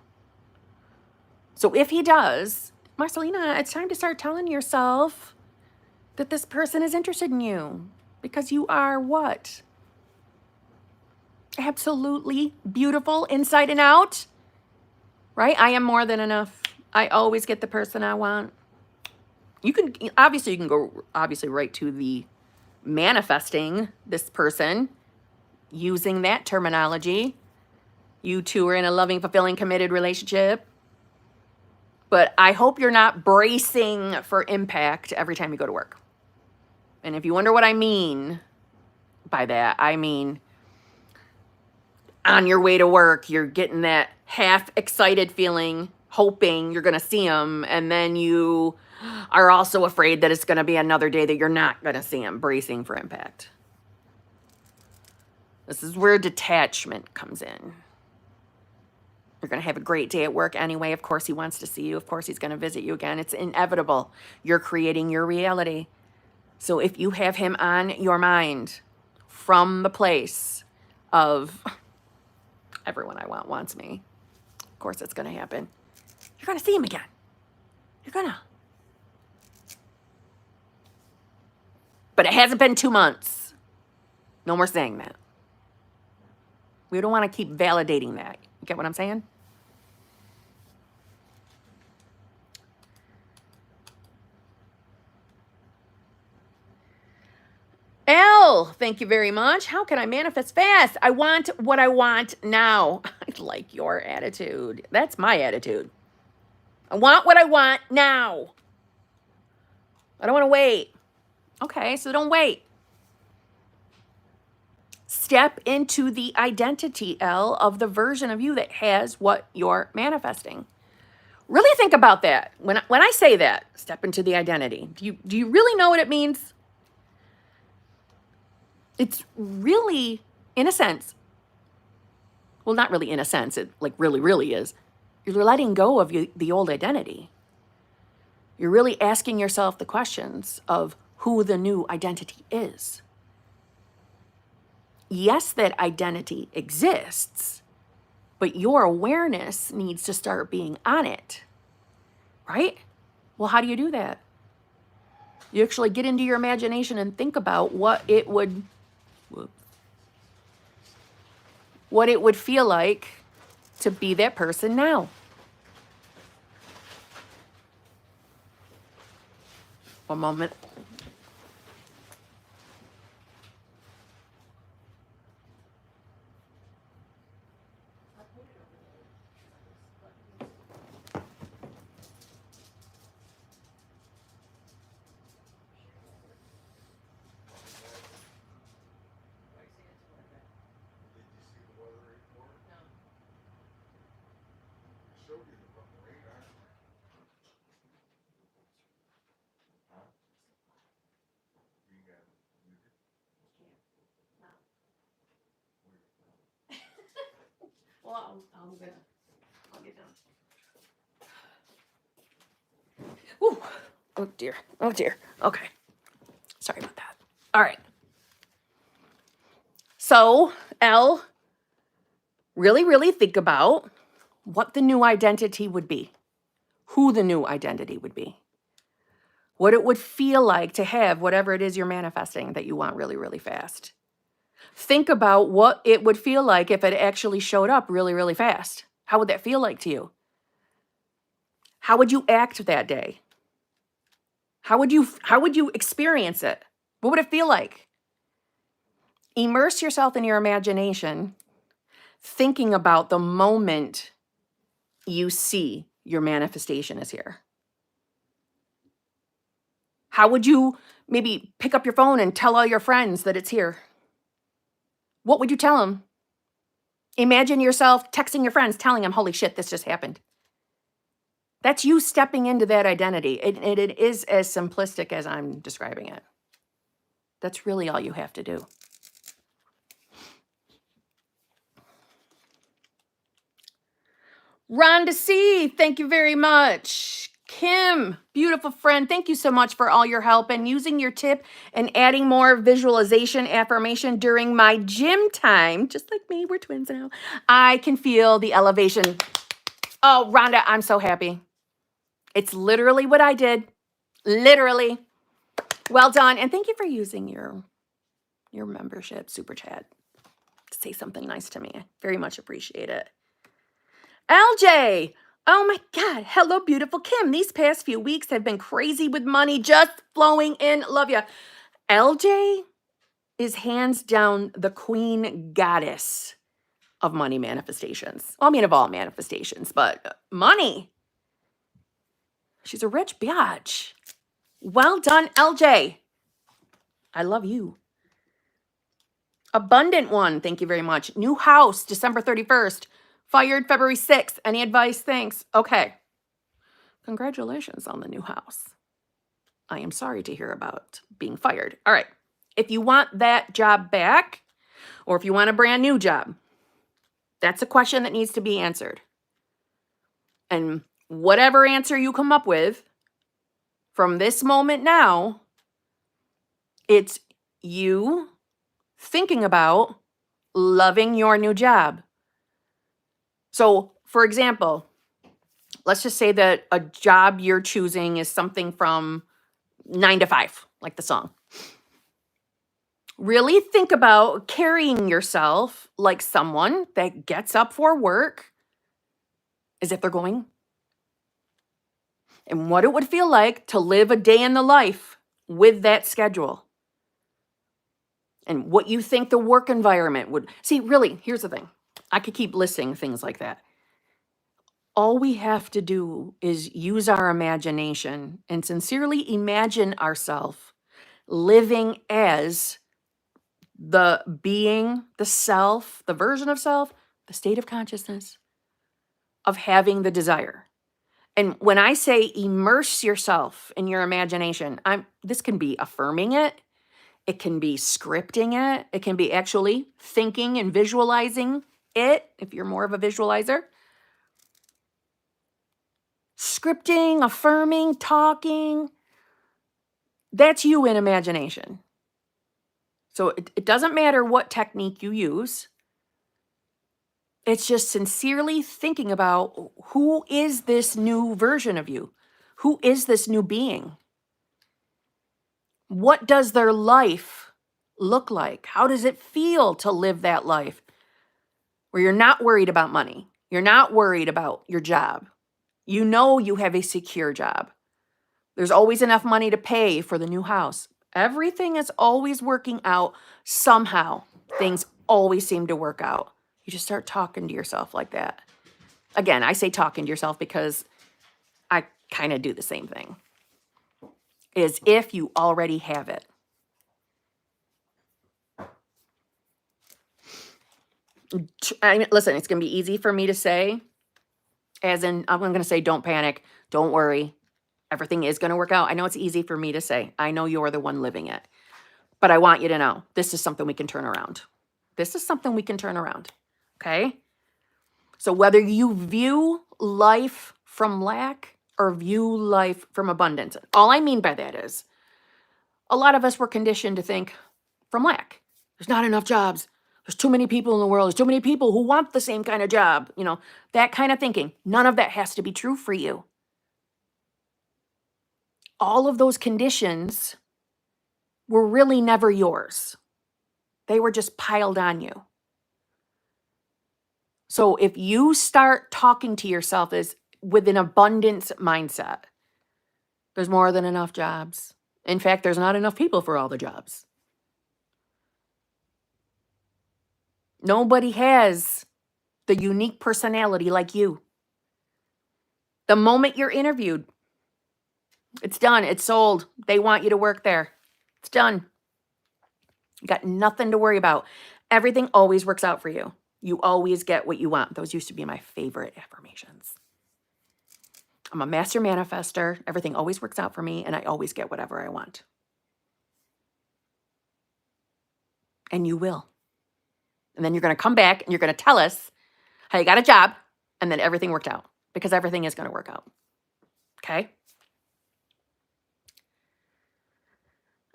So if he does, Marcelina, it's time to start telling yourself that this person is interested in you because you are what? Absolutely beautiful inside and out, right? I am more than enough. I always get the person I want. You can go right to the manifesting this person using that terminology. You two are in a loving, fulfilling, committed relationship. But I hope you're not bracing for impact every time you go to work. And if you wonder what I mean by that, I mean on your way to work, you're getting that half excited feeling, hoping you're going to see him, and then you are also afraid that it's going to be another day that you're not going to see him, bracing for impact. This is where detachment comes in. You're going to have a great day at work anyway. Of course, he wants to see you. Of course, he's going to visit you again. It's inevitable. You're creating your reality. So if you have him on your mind from the place of everyone I want wants me, of course, it's going to happen. You're going to see him again. You're going to. But it hasn't been 2 months. No more saying that. We don't want to keep validating that. You get what I'm saying? Elle, thank you very much. How can I manifest fast? I want what I want now. I like your attitude. That's my attitude. I want what I want now. I don't want to wait. Okay, so don't wait. Step into the identity, Elle, of the version of you that has what you're manifesting. Really think about that. When I say that, step into the identity, do you really know what it means? It's really, in a sense, well, not really in a sense, it like really is. You're letting go of the old identity. You're really asking yourself the questions of who the new identity is. Yes, that identity exists, but your awareness needs to start being on it, right? Well, how do you do that? You actually get into your imagination and think about what it would feel like to be that person now. One moment. Well, I'll get down. Whew. Oh dear. Oh dear. Okay. Sorry about that. All right. So, Elle, really think about what the new identity would be, who the new identity would be, what it would feel like to have whatever it is you're manifesting that you want really fast. Think about what it would feel like if it actually showed up really fast. How would that feel like to you? How would you act that day? How would you experience it? What would it feel like? Immerse yourself in your imagination, thinking about the moment you see your manifestation is here. How would you maybe pick up your phone and tell all your friends that it's here? What would you tell them? Imagine yourself texting your friends, telling them, holy shit, this just happened. That's you stepping into that identity. It is as simplistic as I'm describing it. That's really all you have to do. Rhonda C., thank you very much. Kim, beautiful friend, thank you so much for all your help and using your tip and adding more visualization affirmation during my gym time. Just like me, we're twins now. I can feel the elevation. Oh, Rhonda, I'm so happy. It's literally what I did. Literally. Well done. And thank you for using your membership super chat to say something nice to me. I very much appreciate it. LJ, oh my God. Hello, beautiful Kim. These past few weeks have been crazy with money just flowing in. Love ya. LJ is hands down the queen goddess of money manifestations. Well, I mean, of all manifestations, but money. She's a rich biatch. Well done, LJ. I love you. Abundant one. Thank you very much. New house, December 31st. Fired February 6th. Any advice? Thanks. Okay. Congratulations on the new house. I am sorry to hear about being fired. All right. If you want that job back, or if you want a brand new job, that's a question that needs to be answered. And whatever answer you come up with, from this moment now, it's you thinking about loving your new job. So, for example, let's just say that a job you're choosing is something from 9 to 5, like the song. Really think about carrying yourself like someone that gets up for work as if they're going. And what it would feel like to live a day in the life with that schedule. and what you think the work environment would. See, really, here's the thing. I could keep listing things like that. All we have to do is use our imagination and sincerely imagine ourselves living as the being, the self, the version of self, the state of consciousness of having the desire. And when I say immerse yourself in your imagination, this can be affirming it. It can be scripting it. It can be actually thinking and visualizing it, if you're more of a visualizer. Scripting, affirming, talking. That's you in imagination. So it doesn't matter what technique you use. It's just sincerely thinking about, who is this new version of you? Who is this new being? What does their life look like? How does it feel to live that life where you're not worried about money? You're not worried about your job. You know you have a secure job. There's always enough money to pay for the new house. Everything is always working out somehow. Things always seem to work out. You just start talking to yourself like that. Again, I say talking to yourself because I kind of do the same thing. As if you already have it. Listen, it's going to be easy for me to say, as in, I'm going to say, don't panic, don't worry. Everything is going to work out. I know it's easy for me to say. I know you're the one living it. But I want you to know, this is something we can turn around. This is something we can turn around. Okay? So whether you view life from lack or view life from abundance, all I mean by that is, a lot of us were conditioned to think from lack. There's not enough jobs. There's too many people in the world. There's too many people who want the same kind of job. You know, that kind of thinking. None of that has to be true for you. All of those conditions were really never yours. They were just piled on you. So if you start talking to yourself as with an abundance mindset, there's more than enough jobs. In fact, there's not enough people for all the jobs. Nobody has the unique personality like you. The moment you're interviewed, it's done. It's sold. They want you to work there. It's done. You got nothing to worry about. Everything always works out for you. You always get what you want. Those used to be my favorite affirmations. I'm a master manifester. Everything always works out for me, and I always get whatever I want. And you will. And then you're going to come back and you're going to tell us how you got a job and then everything worked out, because everything is going to work out. Okay?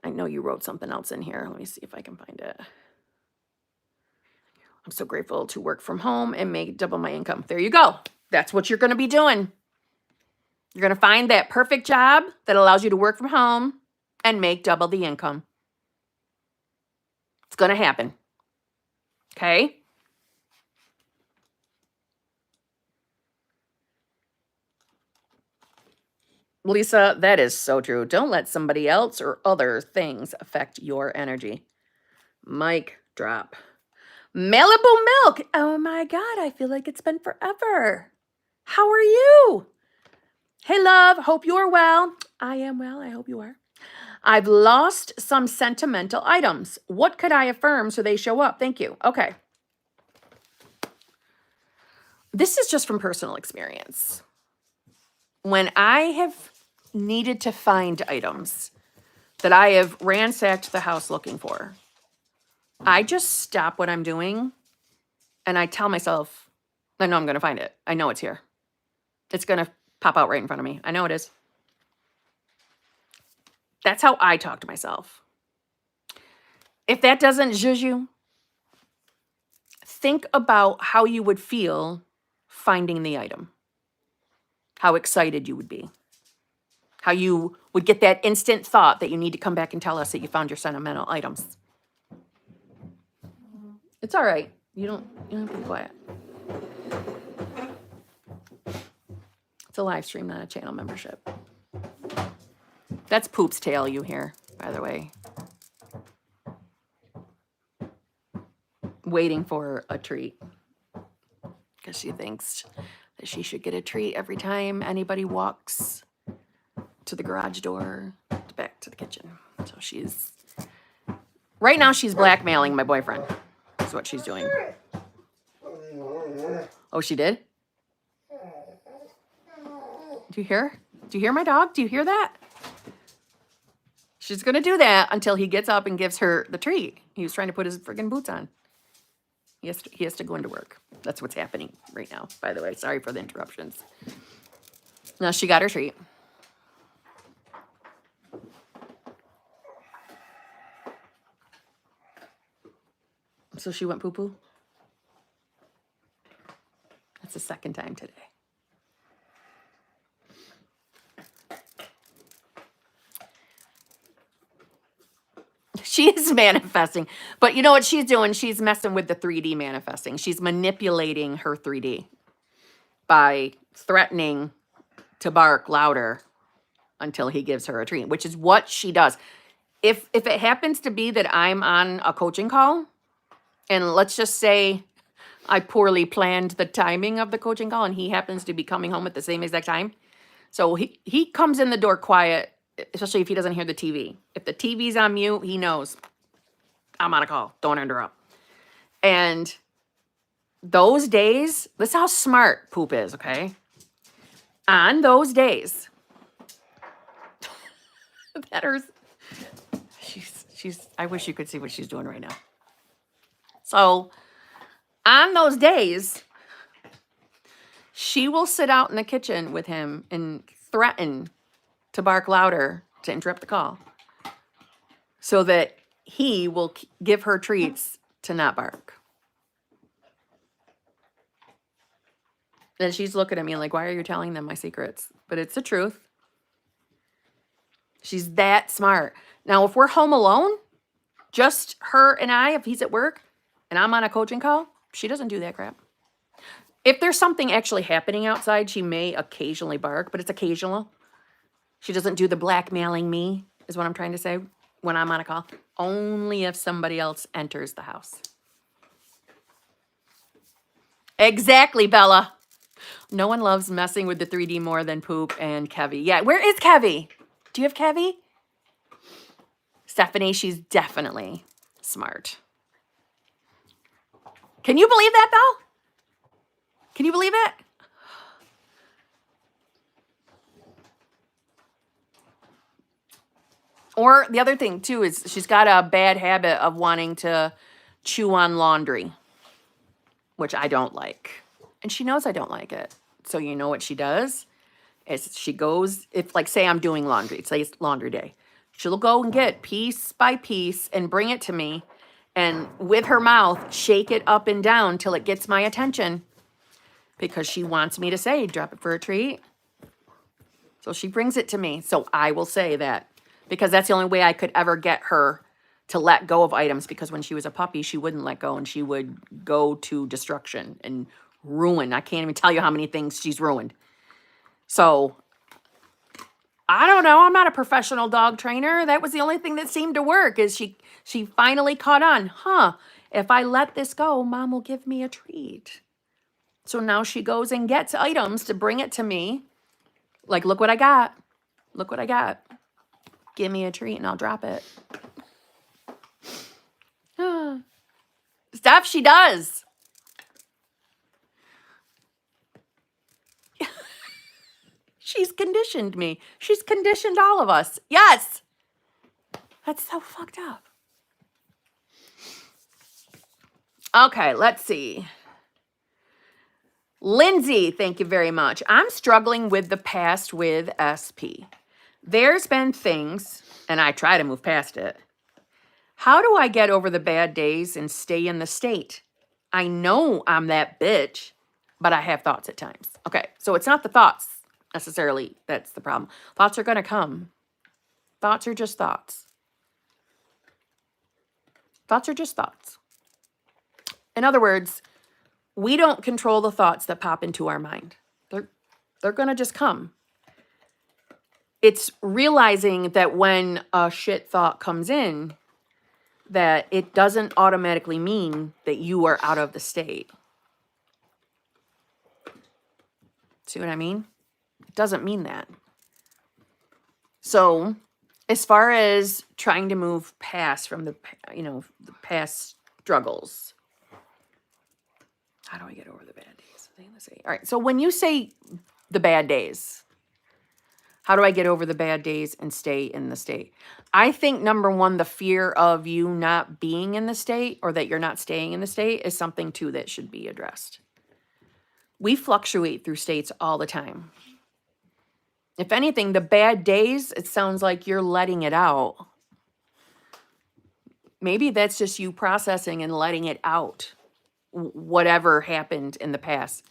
I know you wrote something else in here. Let me see if I can find it. I'm so grateful to work from home and make double my income. There you go. That's what you're going to be doing. You're going to find that perfect job that allows you to work from home and make double the income. It's going to happen. Okay? Lisa, that is so true. Don't let somebody else or other things affect your energy. Mic drop. Malibu Milk. Oh my God, I feel like it's been forever. How are you? Hey, love. Hope you're well. I am well. I hope you are. I've lost some sentimental items. What could I affirm so they show up? Thank you. Okay. This is just from personal experience. When I have needed to find items that I have ransacked the house looking for, I just stop what I'm doing and I tell myself, I know I'm going to find it. I know it's here. It's going to pop out right in front of me. I know it is. That's how I talk to myself. If that doesn't zhuzh you, think about how you would feel finding the item. How excited you would be. How you would get that instant thought that you need to come back and tell us that you found your sentimental items. It's all right. You don't have to be quiet. It's a live stream, not a channel membership. That's Poop's tail you hear, by the way. waiting for a treat because she thinks that she should get a treat every time anybody walks to the garage door, back to the kitchen. So she's, right now she's blackmailing my boyfriend. That's what she's doing. Oh, she did? Do you hear? Do you hear my dog? Do you hear that? She's going to do that until he gets up and gives her the treat. He was trying to put his friggin' boots on. He has to go into work. That's what's happening right now, by the way. Sorry for the interruptions. Now she got her treat. So she went poo-poo. That's the second time today. She is manifesting. But you know what she's doing? She's messing with the 3D manifesting. She's manipulating her 3D by threatening to bark louder until he gives her a treat, which is what she does. If it happens to be that I'm on a coaching call, and let's just say I poorly planned the timing of the coaching call and he happens to be coming home at the same exact time. So he comes in the door quiet, especially if he doesn't hear the TV. If the TV's on mute, he knows I'm on a call. Don't interrupt. And those days, this is how smart Poop is, okay? On those days, that hurts. I wish you could see what she's doing right now. So on those days, she will sit out in the kitchen with him and threaten to bark louder to interrupt the call so that he will give her treats to not bark. And she's looking at me like, why are you telling them my secrets? But it's the truth. She's that smart. Now, if we're home alone, just her and I, if he's at work and I'm on a coaching call, she doesn't do that crap. If there's something actually happening outside, she may occasionally bark, but it's occasional. She doesn't do the blackmailing me, is what I'm trying to say, when I'm on a call. Only if somebody else enters the house. Exactly, Bella. No one loves messing with the 3D more than Poop and Kevy. Yeah, where is Kevy? Do you have Kevy? Stephanie, she's definitely smart. Can you believe that, though? Can you believe it? Or the other thing, too, is she's got a bad habit of wanting to chew on laundry, which I don't like. And she knows I don't like it. So you know what she does? Is she goes, if like say I'm doing laundry, say it's laundry day. She'll go and get piece by piece and bring it to me. And with her mouth, shake it up and down till it gets my attention. Because she wants me to say, drop it for a treat. So she brings it to me. So I will say that. Because that's the only way I could ever get her to let go of items. Because when she was a puppy, she wouldn't let go. And she would go to destruction and ruin. I can't even tell you how many things she's ruined. So, I don't know. I'm not a professional dog trainer. That was the only thing that seemed to work is she finally caught on. Huh, if I let this go, Mom will give me a treat. So now she goes and gets items to bring it to me. Like, look what I got. Look what I got. Give me a treat and I'll drop it. Stuff she does. She's conditioned me. She's conditioned all of us. Yes. That's so fucked up. Okay, let's see. Lindsay, thank you very much. I'm struggling with the past with SP. There's been things, and I try to move past it. How do I get over the bad days and stay in the state? I know I'm that bitch, but I have thoughts at times. Okay, so it's not the thoughts necessarily that's the problem. Thoughts are going to come. Thoughts are just thoughts. Thoughts are just thoughts. In other words, we don't control the thoughts that pop into our mind. They're going to just come. It's realizing that when a shit thought comes in, that it doesn't automatically mean that you are out of the state. See what I mean? It doesn't mean that. So, as far as trying to move past from the past struggles, how do I get over the bad days? All right. So when you say the bad days, how do I get over the bad days and stay in the state? I think number one, the fear of you not being in the state or that you're not staying in the state is something too that should be addressed. We fluctuate through states all the time. If anything, the bad days, it sounds like you're letting it out. Maybe that's just you processing and letting it out, whatever happened in the past.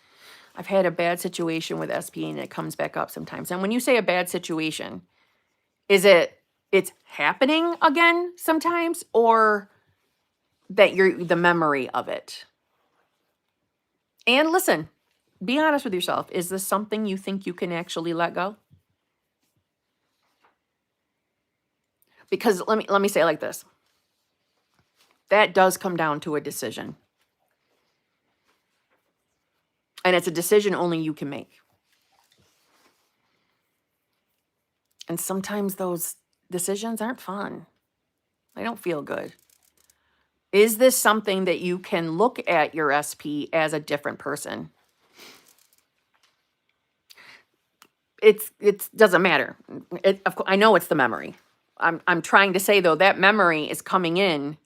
I've had a bad situation with SP and it comes back up sometimes. And when you say a bad situation, is it's happening again sometimes, or that you're the memory of it? And listen, be honest with yourself. Is this something you think you can actually let go? Because let me say it like this. That does come down to a decision. And it's a decision only you can make. And sometimes those decisions aren't fun. They don't feel good. Is this something that you can look at your SP as a different person? It doesn't matter. Of course, I know it's the memory. I'm trying to say though, that memory is coming in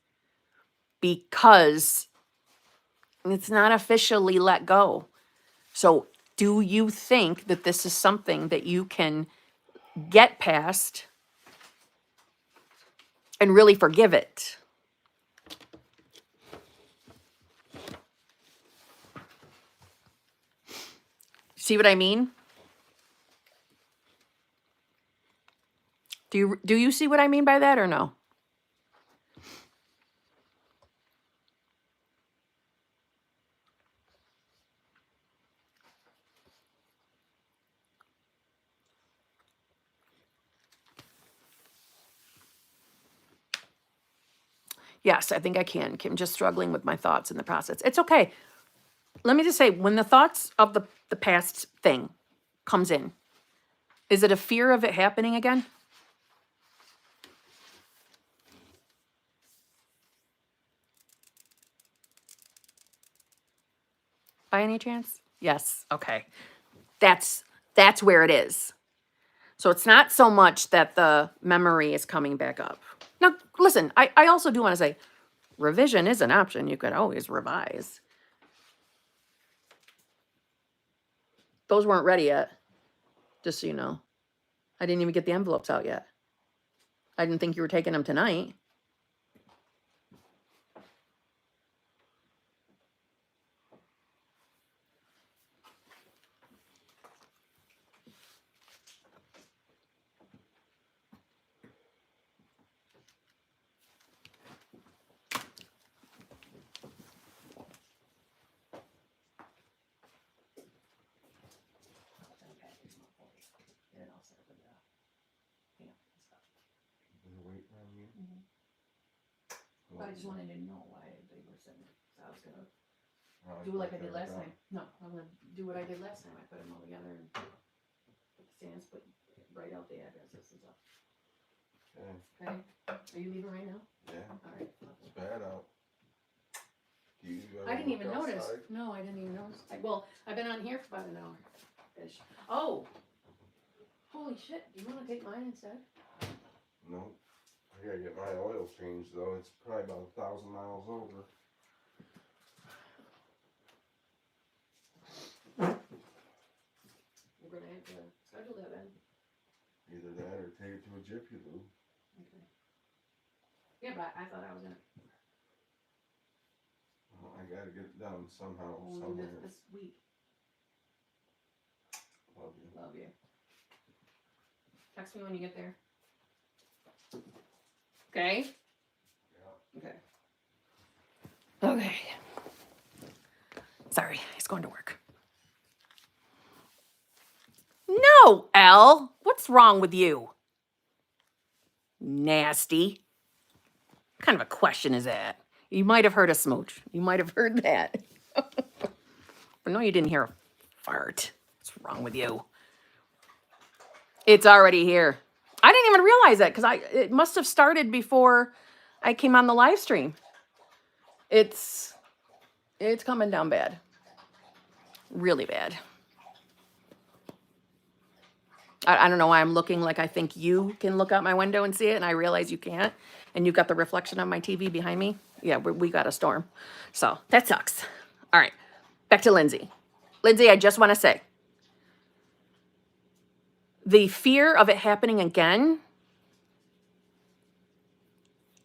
because it's not officially let go. So do you think that this is something that you can get past and really forgive it? See what I mean? Do you see what I mean by that or no? Yes, I think I can. I'm just struggling with my thoughts in the process. It's okay. Let me just say, when the thoughts of the past thing comes in, is it a fear of it happening again? By any chance? Yes. Okay. That's where it is. So it's not so much that the memory is coming back up. Now, listen, I also do want to say, revision is an option. You could always revise. Those weren't ready yet, just so you know. I didn't even get the envelopes out yet. I didn't think you were taking them tonight. But I just wanted to know why they were sitting. So I was gonna do like I did last time. No, I'm gonna do what I did last time. I put them all together and put the stamps, but write out the addresses and stuff. Okay. Are you leaving right now? Yeah. All right. It's bad out. I didn't even notice. No, I didn't even notice. Well, I've been on here for about an hour. Ish. Oh. Holy shit. Do you want to take mine instead? No. I gotta get my oil changed though. It's probably about 1,000 miles over. We're gonna have to schedule that then. Either that or take it to a Jiffy Lube. Okay. Yeah, but I thought I was gonna. Well, I gotta get it done somehow, We'll do this week. Love you. Love you. Text me when you get there. Okay? Yeah. Okay. Okay. Sorry, he's going to work. No, Elle. What's wrong with you? Nasty. What kind kind of a question is that? You might have heard a smooch. You might have heard that. But no, you didn't hear a fart. What's wrong with you? It's already here. I didn't even realize that because it must have started before I came on the live stream. It's coming down bad. Really bad. I don't know why I'm looking like I think you can look out my window and see it, and I realize you can't. And you've got the reflection of my TV behind me. Yeah, we got a storm. So that sucks. All right, back to Lindsay. Lindsay, I just want to say, the fear of it happening again,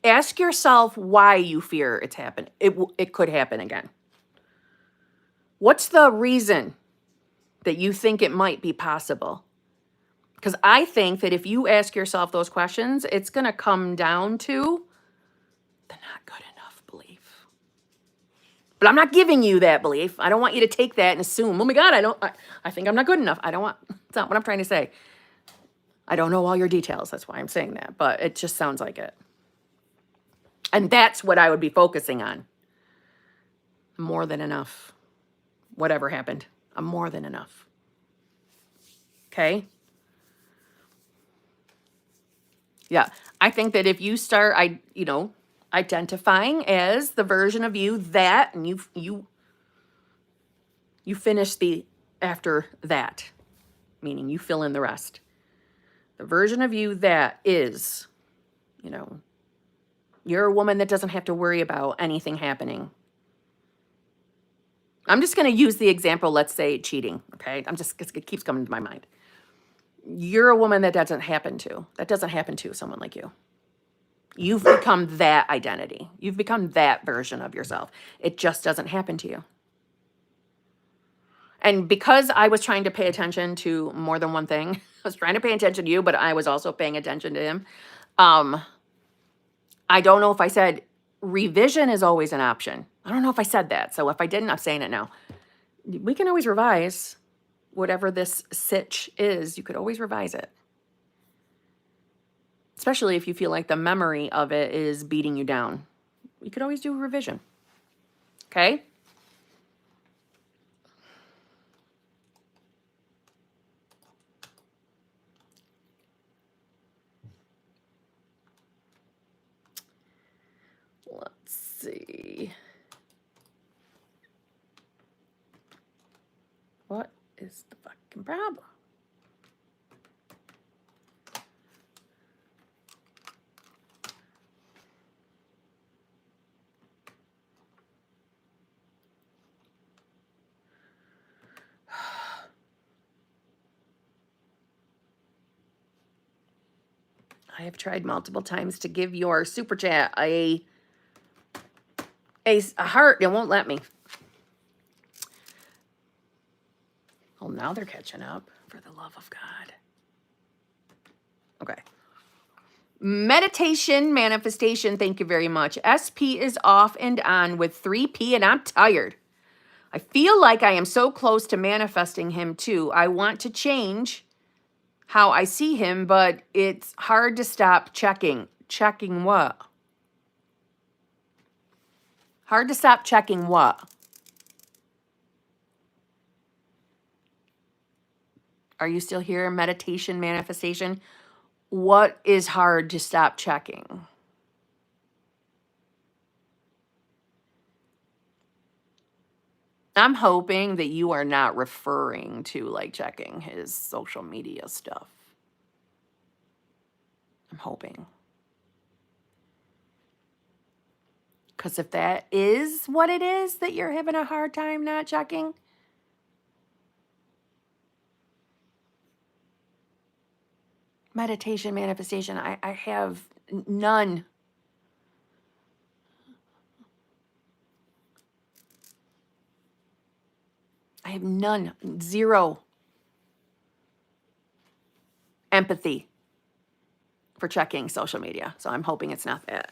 ask yourself why you fear it's happening. It could happen again. What's the reason that you think it might be possible? Because I think that if you ask yourself those questions, it's going to come down to the not good enough belief. But I'm not giving you that belief. I don't want you to take that and assume, oh my God, I think I'm not good enough. That's not what I'm trying to say. I don't know all your details. That's why I'm saying that. But it just sounds like it. And that's what I would be focusing on. More than enough. Whatever happened, I'm more than enough. Okay? Yeah, I think that if you start, identifying as the version of you that, and you finish the after that, meaning you fill in the rest. The version of you that is, you're a woman that doesn't have to worry about anything happening. I'm just going to use the example, let's say cheating, okay? It keeps coming to my mind. You're a woman that doesn't happen to someone like you. You've become that identity. You've become that version of yourself. It just doesn't happen to you. And because I was trying to pay attention to more than one thing, I was trying to pay attention to you, but I was also paying attention to him. I don't know if I said revision is always an option. I don't know if I said that. So if I didn't, I'm saying it now. We can always revise whatever this sitch is. You could always revise it. Especially if you feel like the memory of it is beating you down. You could always do a revision. Okay? Let's see. What is the fucking problem? I have tried multiple times to give your super chat a heart. It won't let me. Oh, now they're catching up, for the love of God. Okay. Meditation manifestation, thank you very much. SP is off and on with 3P, and I'm tired. I feel like I am so close to manifesting him too. I want to change how I see him, but it's hard to stop checking. Checking what? Hard to stop checking what? Are you still here? Meditation, manifestation. What is hard to stop checking? I'm hoping that you are not referring to like checking his social media stuff. I'm hoping. Because if that is what it is that you're having a hard time not checking, meditation, manifestation, I have none. I have none, zero empathy for checking social media. So I'm hoping it's not that.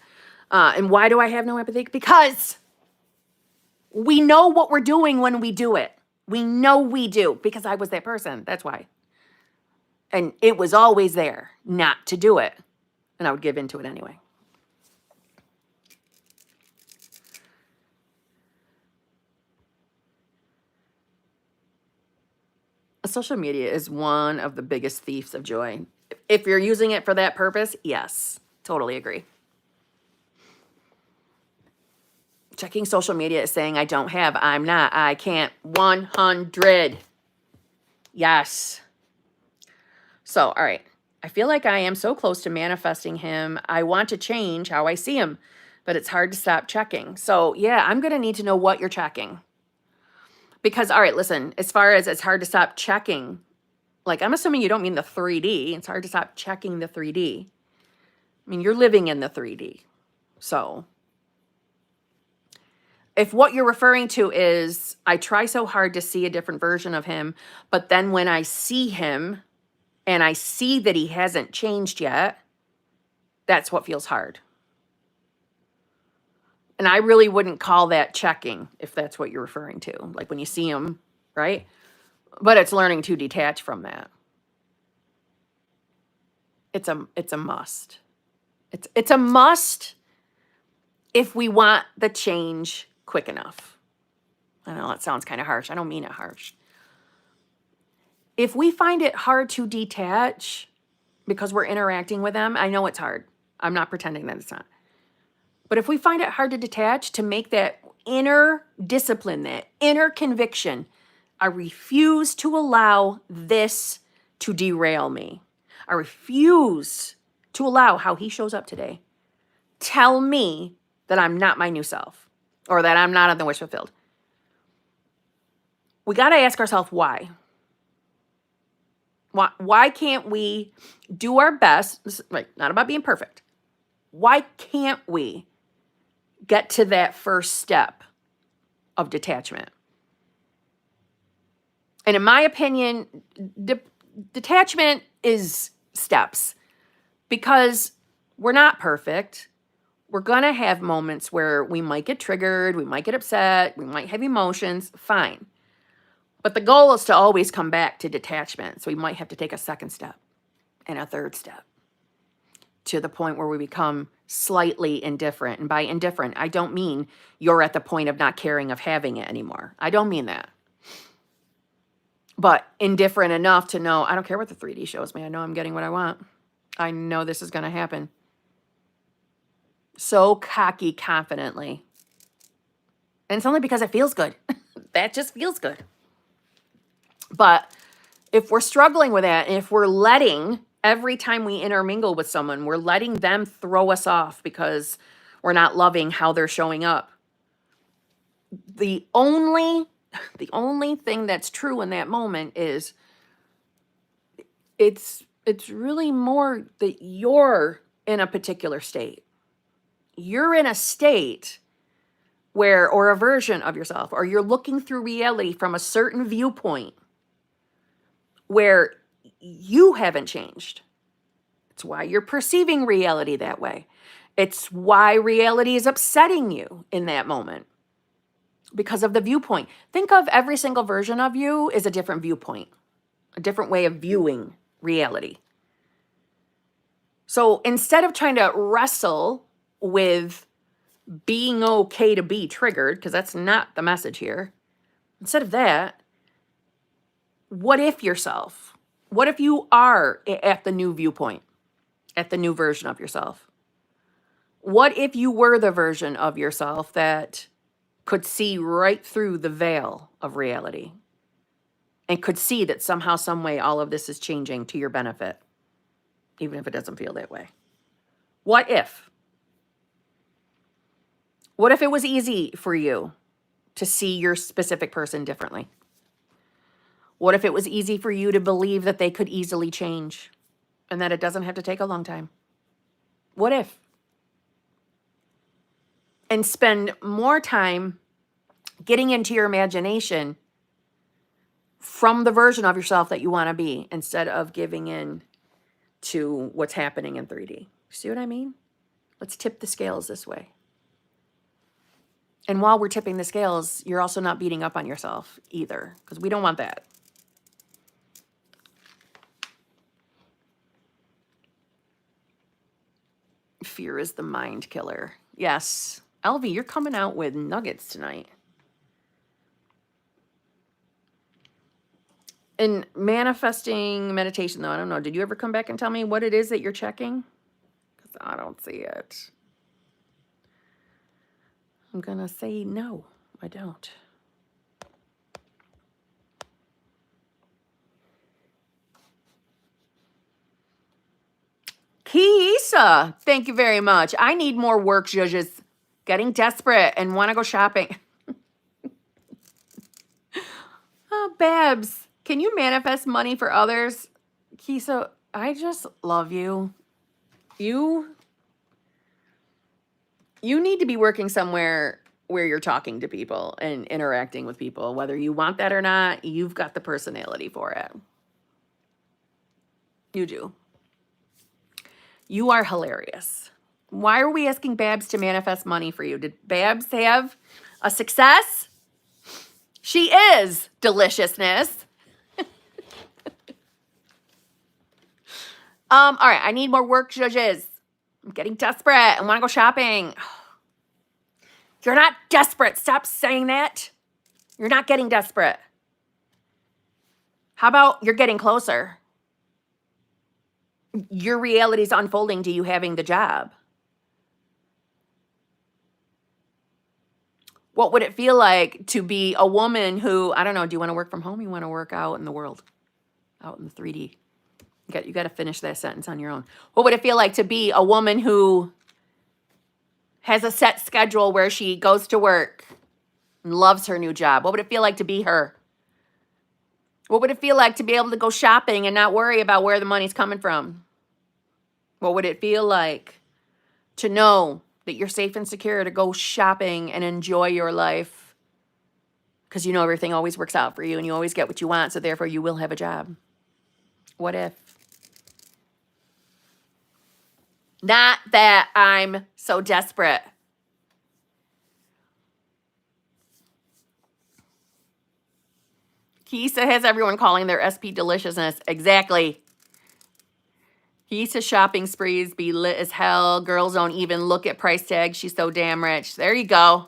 And why do I have no empathy? Because we know what we're doing when we do it. We know we do, because I was that person. That's why. And it was always there not to do it. And I would give into it anyway. Social media is one of the biggest thieves of joy. If you're using it for that purpose, yes, totally agree. Checking social media is saying I don't have, I'm not, I can't. 100. Yes. So, all right. I feel like I am so close to manifesting him. I want to change how I see him, but it's hard to stop checking. So, yeah, I'm going to need to know what you're checking. Because, all right, listen, as far as it's hard to stop checking, like I'm assuming you don't mean the 3D. It's hard to stop checking the 3D. I mean, you're living in the 3D. So, if what you're referring to is I try so hard to see a different version of him, but then when I see him and I see that he hasn't changed yet, that's what feels hard. And I really wouldn't call that checking if that's what you're referring to, like when you see him, right? But it's learning to detach from that. It's a must. It's a must if we want the change quick enough. I know that sounds kind of harsh. I don't mean it harsh. If we find it hard to detach because we're interacting with them, I know it's hard. I'm not pretending that it's not. But if we find it hard to detach, to make that inner discipline, that inner conviction, I refuse to allow this to derail me. I refuse to allow how he shows up today tell me that I'm not my new self or that I'm not on the wish fulfilled. We got to ask ourselves why. Why can't we do our best? This is, right, not about being perfect. Why can't we get to that first step of detachment? And in my opinion, detachment is steps because we're not perfect. We're going to have moments where we might get triggered, we might get upset, we might have emotions, fine. But the goal is to always come back to detachment. So we might have to take a second step and a third step to the point where we become slightly indifferent. And by indifferent, I don't mean you're at the point of not caring of having it anymore. I don't mean that. But indifferent enough to know, I don't care what the 3D shows me. I know I'm getting what I want. I know this is going to happen. So cocky, confidently. And it's only because it feels good. That just feels good. But if we're struggling with that, and if we're letting, every time we intermingle with someone, we're letting them throw us off because we're not loving how they're showing up. The only thing that's true in that moment is it's really more that you're in a particular state. You're in a state where, or a version of yourself, or you're looking through reality from a certain viewpoint where you haven't changed. It's why you're perceiving reality that way. It's why reality is upsetting you in that moment because of the viewpoint. Think of every single version of you as a different viewpoint, a different way of viewing reality. So instead of trying to wrestle with being okay to be triggered, because that's not the message here, instead of that, what if yourself? What if you are at the new viewpoint, at the new version of yourself? What if you were the version of yourself that could see right through the veil of reality and could see that somehow, some way, all of this is changing to your benefit, even if it doesn't feel that way? What if? What if it was easy for you to see your specific person differently? What if it was easy for you to believe that they could easily change and that it doesn't have to take a long time? What if? And spend more time getting into your imagination from the version of yourself that you want to be instead of giving in to what's happening in 3D. See what I mean? Let's tip the scales this way. And while we're tipping the scales, you're also not beating up on yourself either, because we don't want that. Fear is the mind killer. Yes. Elvie, you're coming out with nuggets tonight. In manifesting meditation, though, I don't know. Did you ever come back and tell me what it is that you're checking? Because I don't see it. I'm going to say no, I don't. Keisa, thank you very much. I need more work, judges. Getting desperate and want to go shopping. Oh, Babs, can you manifest money for others? Keisa, I just love you. You need to be working somewhere where you're talking to people and interacting with people. Whether you want that or not, you've got the personality for it. You do. You are hilarious. Why are we asking Babs to manifest money for you? Did Babs have a success? She is deliciousness. All right, I need more work, judges. I'm getting desperate. I want to go shopping. You're not desperate. Stop saying that. You're not getting desperate. How about you're getting closer? Your reality is unfolding to you having the job. What would it feel like to be a woman who, I don't know, do you want to work from home? You want to work out in the world, out in the 3D? You got to finish that sentence on your own. What would it feel like to be a woman who has a set schedule where she goes to work and loves her new job? What would it feel like to be her? What would it feel like to be able to go shopping and not worry about where the money's coming from? What would it feel like to know that you're safe and secure to go shopping and enjoy your life? Because you know everything always works out for you and you always get what you want, so therefore you will have a job. What if? Not that I'm so desperate. Keisa has everyone calling their SP deliciousness. Exactly. Keisa shopping sprees be lit as hell. Girls don't even look at price tags. She's so damn rich. There you go.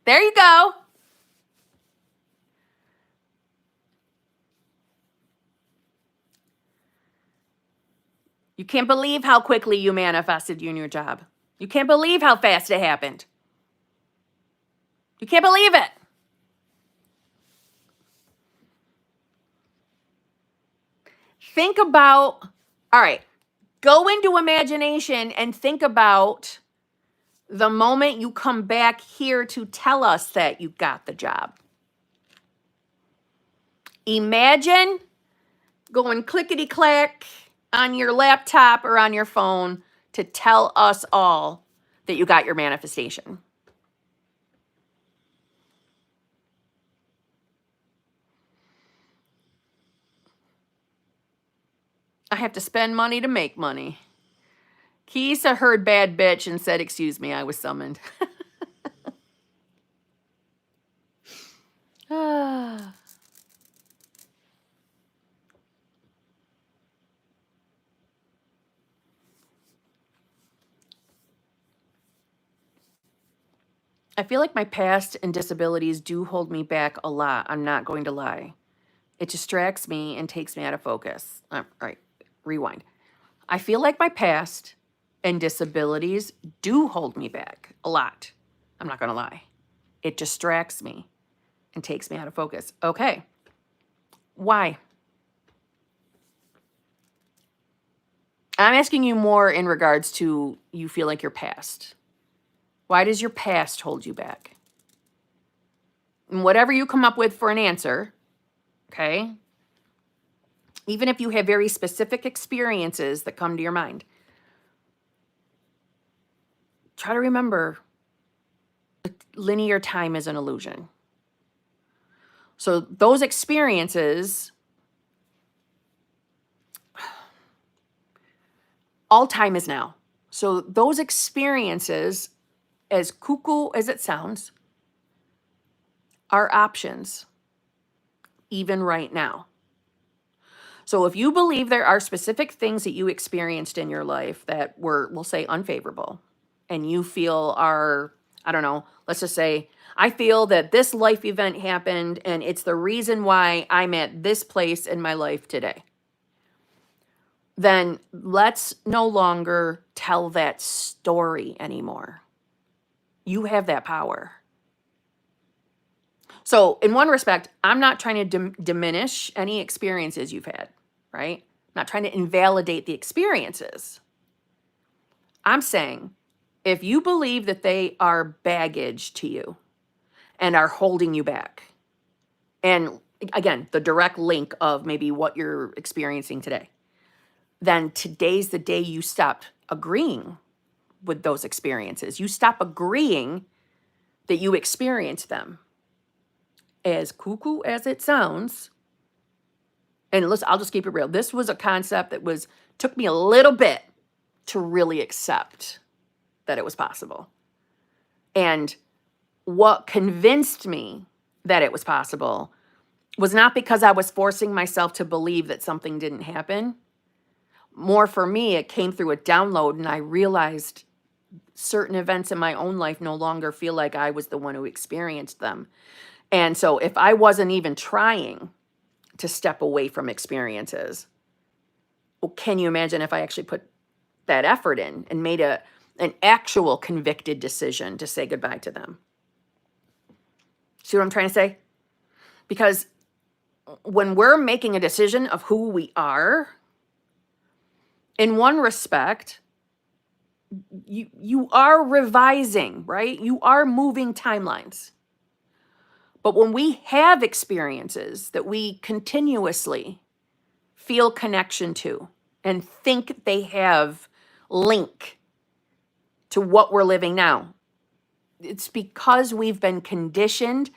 There you go. You can't believe how quickly you manifested you in your job. You can't believe how fast it happened. You can't believe it. Think about, all right, go into imagination and think about the moment you come back here to tell us that you got the job. Imagine going clickety-clack on your laptop or on your phone to tell us all that you got your manifestation. I have to spend money to make money. Keisa heard bad bitch and said, excuse me, I was summoned. Ah. I feel like my past and disabilities do hold me back a lot. I'm not going to lie. It distracts me and takes me out of focus. All right, rewind. I feel like my past and disabilities do hold me back a lot. I'm not going to lie. It distracts me and takes me out of focus. Okay. Why? I'm asking you more in regards to you feel like your past. Why does your past hold you back? And whatever you come up with for an answer, okay, even if you have very specific experiences that come to your mind, try to remember linear time is an illusion. So those experiences, all time is now. So those experiences, as cuckoo as it sounds, are options, even right now. So if you believe there are specific things that you experienced in your life that were, we'll say, unfavorable, and you feel are I don't know, let's just say, I feel that this life event happened and it's the reason why I'm at this place in my life today. Then let's no longer tell that story anymore. You have that power. So, in one respect, I'm not trying to diminish any experiences you've had, right? I'm not trying to invalidate the experiences. I'm saying if you believe that they are baggage to you and are holding you back, and again, the direct link of maybe what you're experiencing today, then today's the day you stop agreeing with those experiences. You stop agreeing that you experienced them. As cuckoo as it sounds, and listen, I'll just keep it real. This was a concept that took me a little bit to really accept that it was possible. And what convinced me that it was possible was not because I was forcing myself to believe that something didn't happen. More for me, it came through a download, and I realized certain events in my own life no longer feel like I was the one who experienced them. And so if I wasn't even trying to step away from experiences, well, can you imagine if I actually put that effort in and made an actual convicted decision to say goodbye to them? See what I'm trying to say? Because when we're making a decision of who we are, in one respect, you are revising, right? You are moving timelines. But when we have experiences that we continuously feel connection to and think they have link to what we're living now, it's because we've been conditioned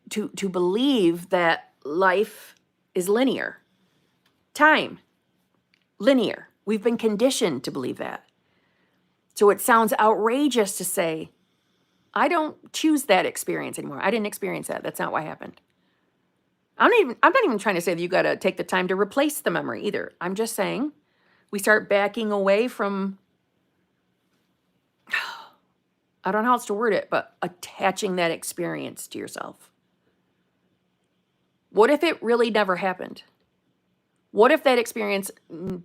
to believe that life is linear. Time, linear. We've been conditioned to believe that. So it sounds outrageous to say, I don't choose that experience anymore. I didn't experience that. That's not what happened. I'm not even trying to say that you got to take the time to replace the memory either. I'm just saying we start backing away from, I don't know how else to word it, but attaching that experience to yourself. What if it really never happened? What if that experience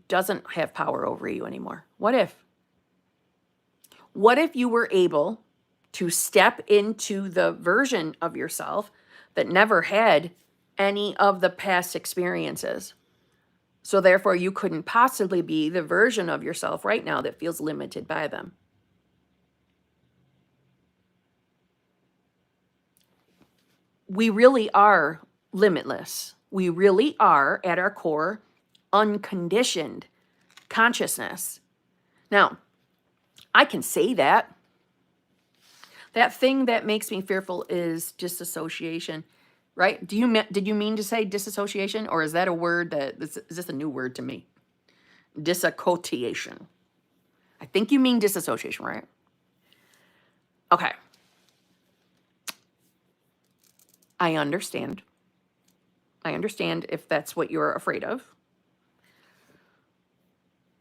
doesn't have power over you anymore? What if? What if you were able to step into the version of yourself that never had any of the past experiences? So therefore, you couldn't possibly be the version of yourself right now that feels limited by them. We really are limitless. We really are, at our core, unconditioned consciousness. Now, I can say that. That thing that makes me fearful is disassociation, right? Did you mean to say disassociation, or is that a word is this a new word to me? Disassociation. I think you mean disassociation, right? Okay. I understand. I understand if that's what you're afraid of.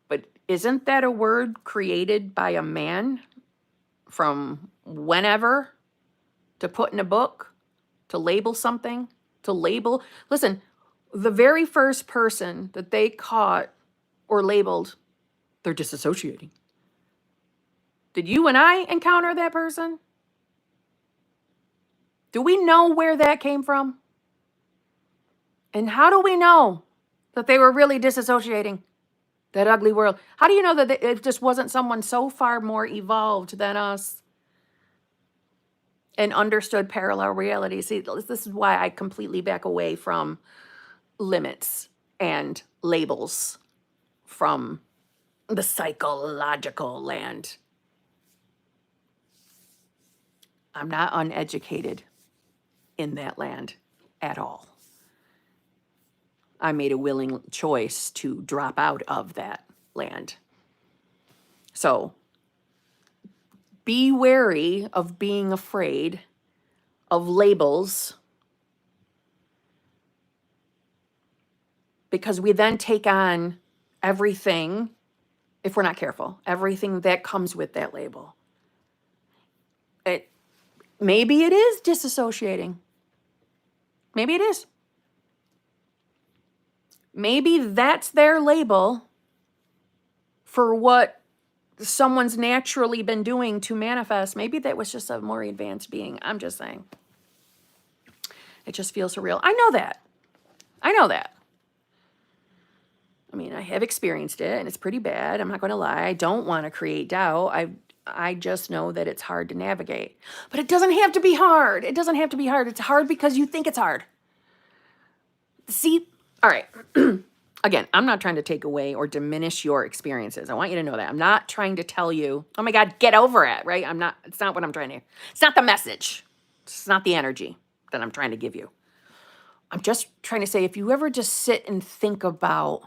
But isn't that a word created by a man from whenever to put in a book, to label something, to label? Listen, the very first person that they caught or labeled, they're disassociating. Did you and I encounter that person? Do we know where that came from? And how do we know that they were really disassociating? That ugly world. How do you know that it just wasn't someone so far more evolved than us and understood parallel reality? See, this is why I completely back away from limits and labels from the psychological land. I'm not uneducated in that land at all. I made a willing choice to drop out of that land. So be wary of being afraid of labels, because we then take on everything, if we're not careful, everything that comes with that label. Maybe it is disassociating. Maybe it is. Maybe that's their label for what someone's naturally been doing to manifest. Maybe that was just a more advanced being. I'm just saying. It just feels surreal. I know that. I know that. I mean, I have experienced it and it's pretty bad. I'm not going to lie. I don't want to create doubt. I just know that it's hard to navigate. But it doesn't have to be hard. It doesn't have to be hard. It's hard because you think it's hard. See? All right. Again, I'm not trying to take away or diminish your experiences. I want you to know that. I'm not trying to tell you, oh my God, get over it, right? It's not what I'm trying to, it's not the message. It's not the energy that I'm trying to give you. I'm just trying to say, if you ever just sit and think about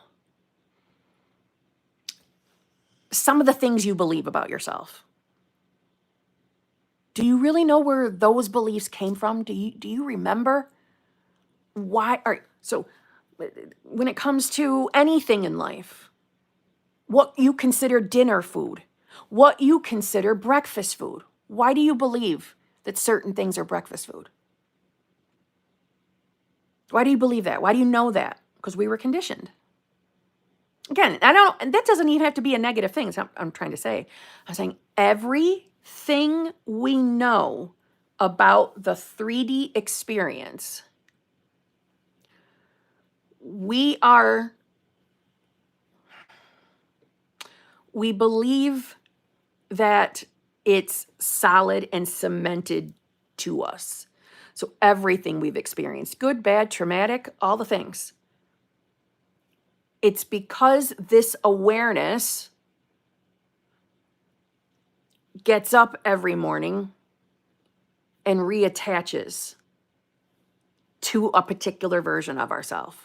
some of the things you believe about yourself, do you really know where those beliefs came from? Do you remember why? All right, so when it comes to anything in life, what you consider dinner food, what you consider breakfast food, why do you believe that certain things are breakfast food? Why do you believe that? Why do you know that? Because we were conditioned. Again, and that doesn't even have to be a negative thing. It's not, I'm trying to say. I'm saying everything we know about the 3D experience, we believe that it's solid and cemented to us. So everything we've experienced, good, bad, traumatic, all the things. It's because this awareness gets up every morning and reattaches to a particular version of ourselves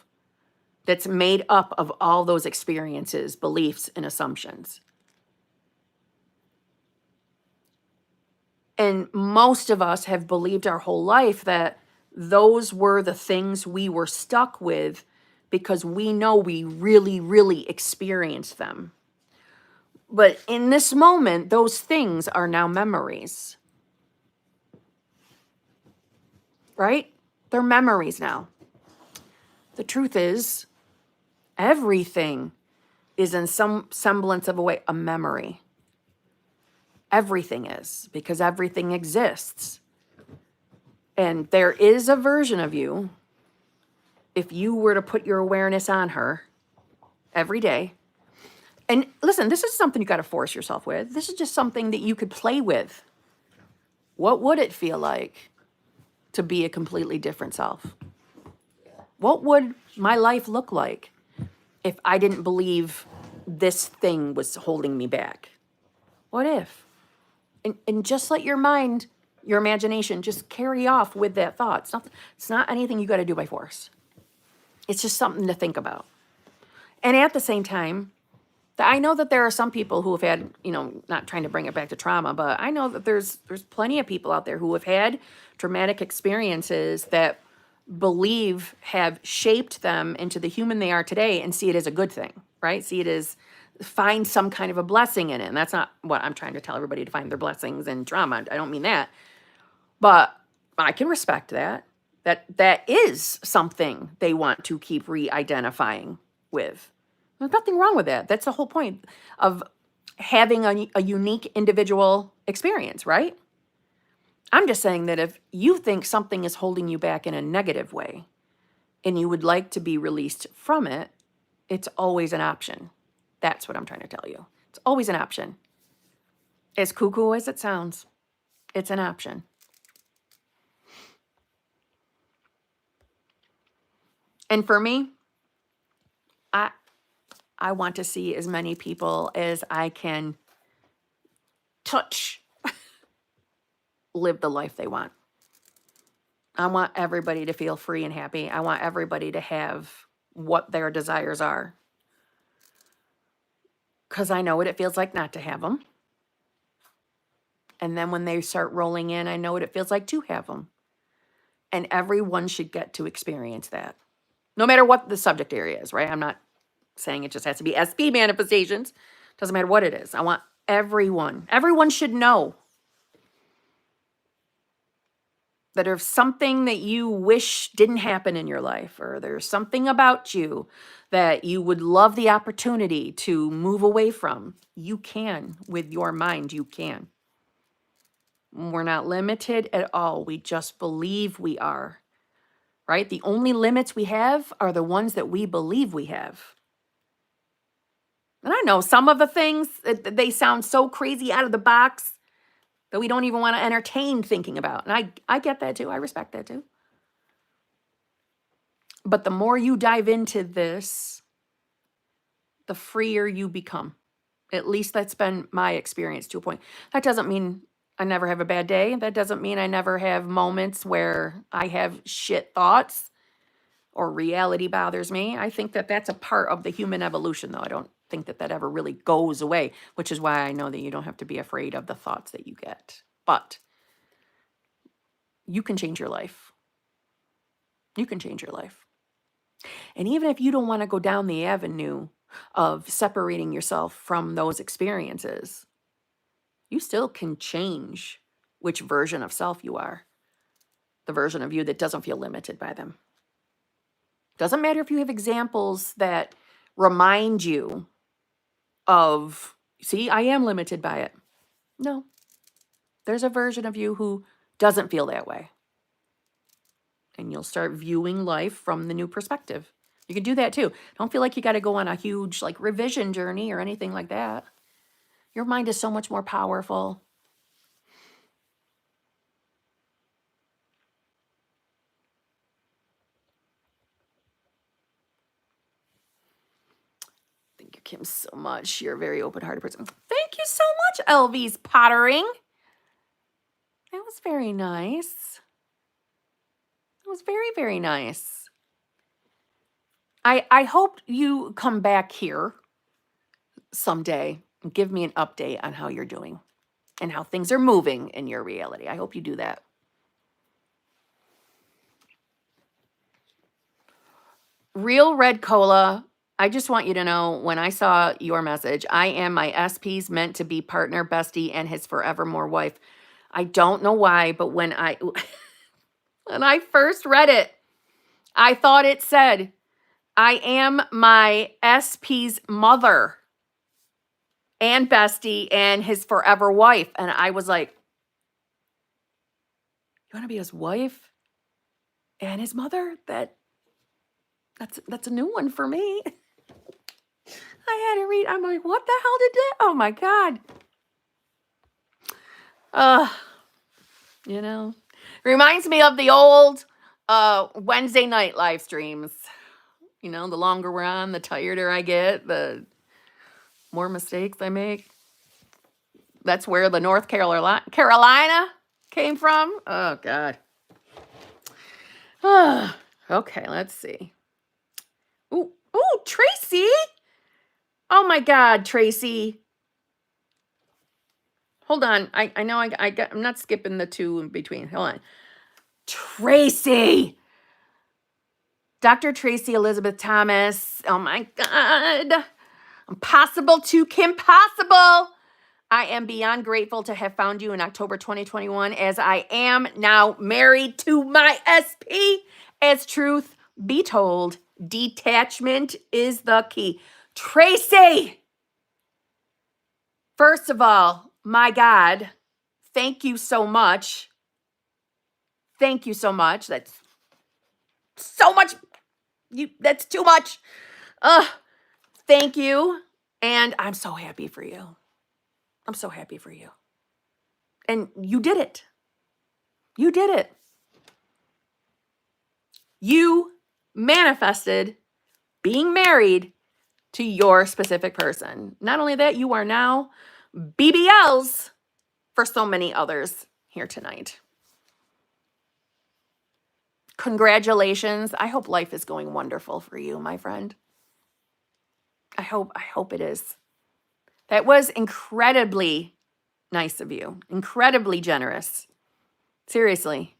that's made up of all those experiences, beliefs, and assumptions. And most of us have believed our whole life that those were the things we were stuck with because we know we really, really experienced them. But in this moment, those things are now memories. Right? They're memories now. The truth is, everything is in some semblance of a way a memory. Everything is, because everything exists. And there is a version of you, if you were to put your awareness on her every day. And listen, this is something you got to force yourself with. This is just something that you could play with. What would it feel like to be a completely different self? What would my life look like if I didn't believe this thing was holding me back? What if? And just let your mind, your imagination, just carry off with that thought. It's not anything you got to do by force. It's just something to think about. And at the same time, I know that there are some people who have had, not trying to bring it back to trauma, but I know that there's plenty of people out there who have had traumatic experiences that believe have shaped them into the human they are today and see it as a good thing, right? See it as, find some kind of a blessing in it. And that's not what I'm trying to tell everybody, to find their blessings in trauma. I don't mean that. But I can respect that. That is something they want to keep re-identifying with. There's nothing wrong with that. That's the whole point of having a unique individual experience, right? I'm just saying that if you think something is holding you back in a negative way and you would like to be released from it, it's always an option. That's what I'm trying to tell you. It's always an option. As cuckoo as it sounds, it's an option. And for me, I want to see as many people as I can touch live the life they want. I want everybody to feel free and happy. I want everybody to have what their desires are. Because I know what it feels like not to have them. And then when they start rolling in, I know what it feels like to have them. And everyone should get to experience that. No matter what the subject area is, right? I'm not saying it just has to be SP manifestations. Doesn't matter what it is. I want everyone should know that there's something that you wish didn't happen in your life, or there's something about you that you would love the opportunity to move away from, you can. With your mind, you can. We're not limited at all. We just believe we are, right? The only limits we have are the ones that we believe we have. And I know some of the things, they sound so crazy out of the box that we don't even want to entertain thinking about. And I get that too. I respect that too. But the more you dive into this, the freer you become. At least that's been my experience to a point. That doesn't mean I never have a bad day. That doesn't mean I never have moments where I have shit thoughts or reality bothers me. I think that that's a part of the human evolution, though. I don't think that that ever really goes away, which is why I know that you don't have to be afraid of the thoughts that you get. But you can change your life. You can change your life. And even if you don't want to go down the avenue of separating yourself from those experiences, you still can change which version of self you are. The version of you that doesn't feel limited by them. Doesn't matter if you have examples that remind you of, see, I am limited by it. No. There's a version of you who doesn't feel that way. And you'll start viewing life from the new perspective. You can do that too. Don't feel like you got to go on a huge like revision journey or anything like that. Your mind is so much more powerful. Thank you, Kim, so much. You're a very open-hearted person. Thank you so much, Elvie's Pottering. That was very nice. That was very, very nice. I hope you come back here someday and give me an update on how you're doing and how things are moving in your reality. I hope you do that. Real Red Cola, I just want you to know, when I saw your message, I am my SP's meant to be partner, bestie, and his forevermore wife. I don't know why, but when I first read it, I thought it said, I am my SP's mother and bestie and his forever wife. And I was like, you want to be his wife and his mother? That's a new one for me. I had to read. I'm like, what the hell did that? Oh my God. Reminds me of the old Wednesday night live streams. You know, the longer we're on, the tireder I get, the more mistakes I make. That's where the North Carolina came from. Oh God. Okay, let's see. Ooh, Tracy. Oh my God, Tracy. Hold on. I know I'm not skipping the two in between. Hold on. Tracy. Dr. Tracy Elizabeth Thomas. Oh my God. Impossible to Kim Possible. I am beyond grateful to have found you in October 2021, as I am now married to my SP. As truth be told, detachment is the key. Tracy, first of all, my God, thank you so much. Thank you so much. That's so much. That's too much. Thank you. And I'm so happy for you. I'm so happy for you. And you did it. You did it. You manifested being married to your specific person. Not only that, you are now BBLs for so many others here tonight. Congratulations. I hope life is going wonderful for you, my friend. I hope it is. That was incredibly nice of you. Incredibly generous. Seriously.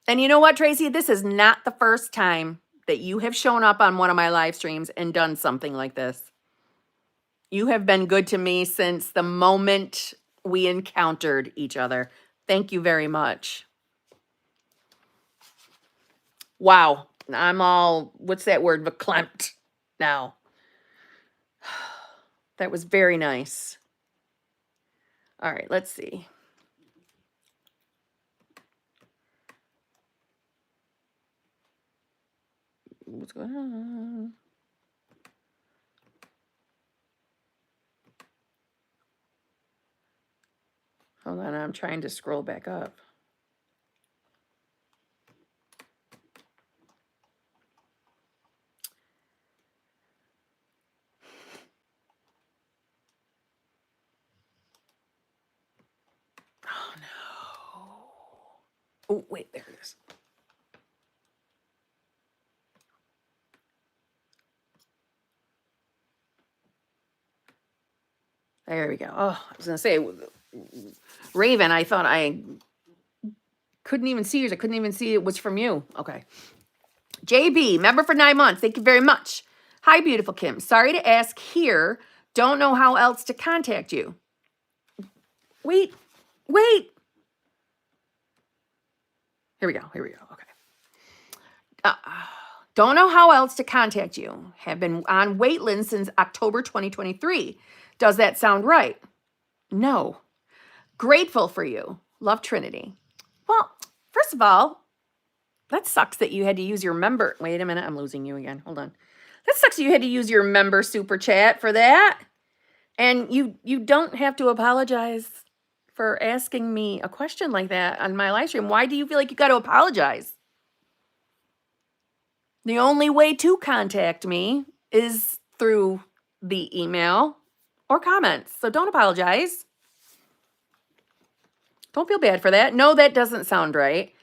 And you know what, Tracy? This is not the first time that you have shown up on one of my live streams and done something like this. You have been good to me since the moment we encountered each other. Thank you very much. Wow. I'm all, what's that word? Verklempt now. That was very nice. All right, let's see. What's going on? Hold on, I'm trying to scroll back up. Oh no. Oh, wait, there it is. There we go. Oh, I was going to say, Raven, I thought I couldn't even see yours. I couldn't even see it was from you. Okay. JB, member for 9 months. Thank you very much. Hi, beautiful Kim. Sorry to ask here. Don't know how else to contact you. Wait. Here we go. Okay. Don't know how else to contact you. Have been on waitlist since October 2023. Does that sound right? No. Grateful for you. Love, Trinity. Well, first of all, that sucks that you had to use your member. Wait a minute. I'm losing you again. Hold on. That sucks you had to use your member super chat for that. And you don't have to apologize for asking me a question like that on my live stream. Why do you feel like you got to apologize? The only way to contact me is through the email or comments. So don't apologize. Don't feel bad for that. No, that doesn't sound right.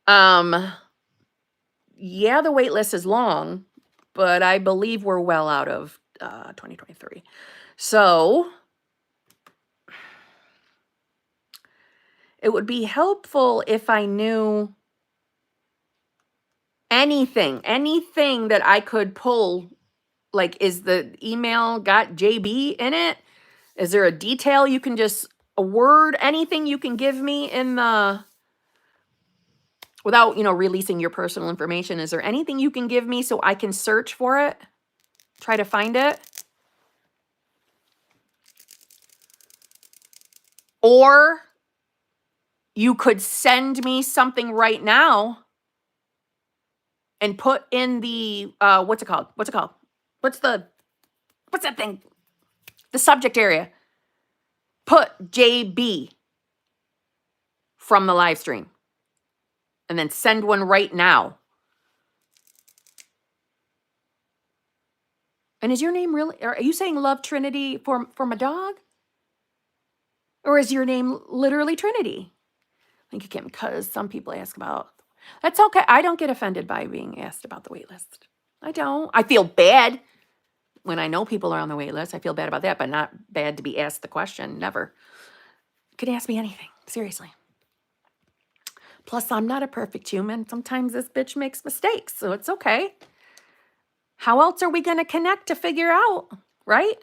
Yeah, the wait list is long, but I believe we're well out of 2023. So it would be helpful if I knew anything that I could pull. Like, is the email got JB in it? Is there a detail you can just, a word, anything you can give me in the, without, releasing your personal information? Is there anything you can give me so I can search for it? Try to find it? Or you could send me something right now and put in the, what's it called? What's that thing? The subject area. Put JB from the live stream. And then send one right now. And is your name really, are you saying Love Trinity for my dog? Or is your name literally Trinity? Thank you, Kim, because some people ask about, that's okay. I don't get offended by being asked about the wait list. I don't. I feel bad when I know people are on the wait list. I feel bad about that, but not bad to be asked the question. Never. You can ask me anything. Seriously. Plus, I'm not a perfect human. Sometimes this bitch makes mistakes, so it's okay. How else are we going to connect to figure out, right?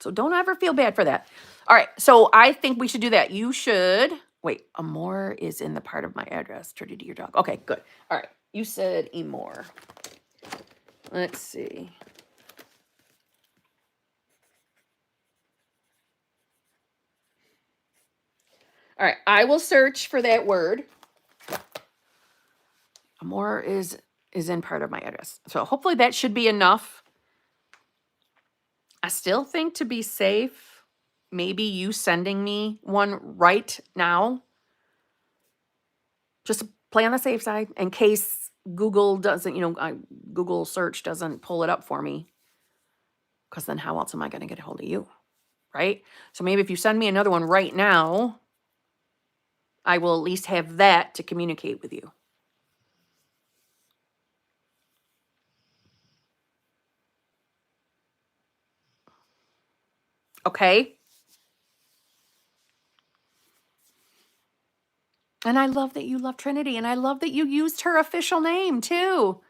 So don't ever feel bad for that. All right, so I think we should do that. You should, wait, Amor is in the part of my address. Trinity, your dog. Okay, good. All right, you said Amor. Let's see. All right, I will search for that word. Amor is in part of my address. So hopefully that should be enough. I still think to be safe, maybe you sending me one right now. Just to play on the safe side in case Google doesn't, Google search doesn't pull it up for me. Because then how else am I going to get a hold of you? Right? So maybe if you send me another one right now, I will at least have that to communicate with you. Okay? And I love that you love Trinity, and I love that you used her official name too.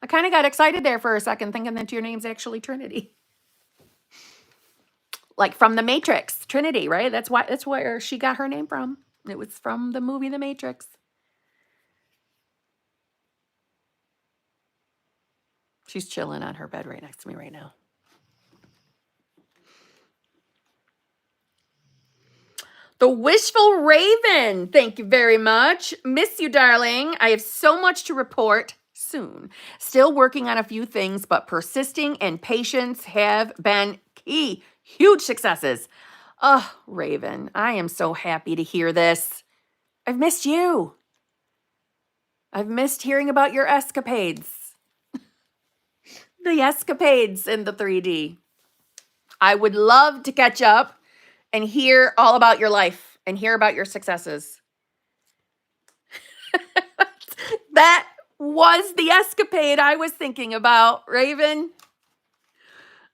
I kind of got excited there for a second, thinking that your name's actually Trinity. Like from the Matrix, Trinity, right? That's where she got her name from. It was from the movie The Matrix. She's chilling on her bed right next to me right now. The Wishful Raven. Thank you very much. Miss you, darling. I have so much to report soon. Still working on a few things, but persisting and patience have been key. Huge successes. Oh, Raven, I am so happy to hear this. I've missed you. I've missed hearing about your escapades. The escapades in the 3D. I would love to catch up and hear all about your life and hear about your successes. That was the escapade I was thinking about, Raven.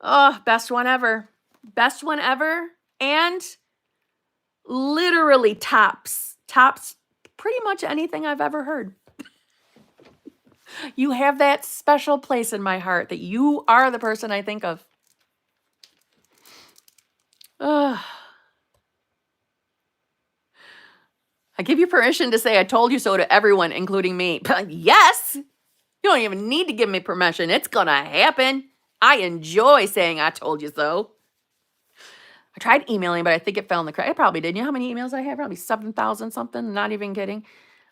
Oh, best one ever. Best one ever. And literally tops pretty much anything I've ever heard. You have that special place in my heart that you are the person I think of. I give you permission to say I told you so to everyone, including me. Yes! You don't even need to give me permission. It's gonna happen. I enjoy saying I told you so. I tried emailing, but I think it fell in the cracks. I probably did. You know how many emails I have? Probably 7,000 something. Not even kidding.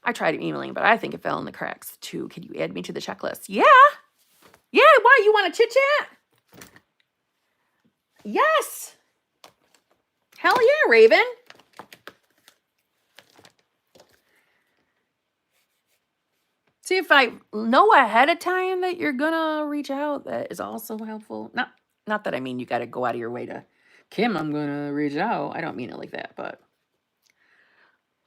I tried emailing, but I think it fell in the cracks too. Can you add me to the checklist? Yeah. Yeah, why? You want to chit chat? Yes. Hell yeah, Raven. See, if I know ahead of time that you're gonna reach out, that is also helpful. Not that I mean you got to go out of your way to, Kim, I'm gonna reach out. I don't mean it like that, but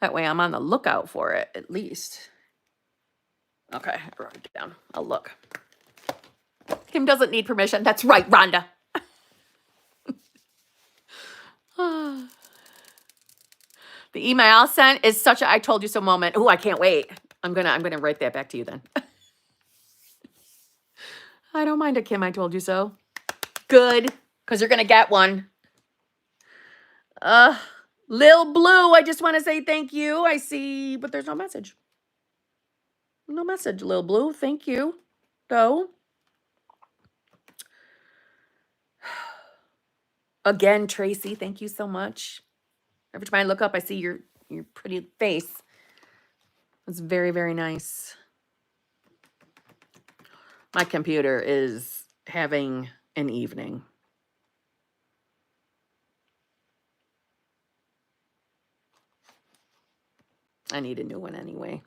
that way I'm on the lookout for it, at least. Okay, I wrote it down. I'll look. Kim doesn't need permission. That's right, Rhonda. The email I sent is such a I told you so moment. Oh, I can't wait. I'm gonna write that back to you then. I don't mind it, Kim. I told you so. Good, because you're gonna get one. Lil Blue, I just want to say thank you. I see, but there's no message. No message, Lil Blue. Thank you, though. Again, Tracy, thank you so much. Every time I look up, I see your pretty face. It's very, very nice. My computer is having an evening. I need a new one anyway.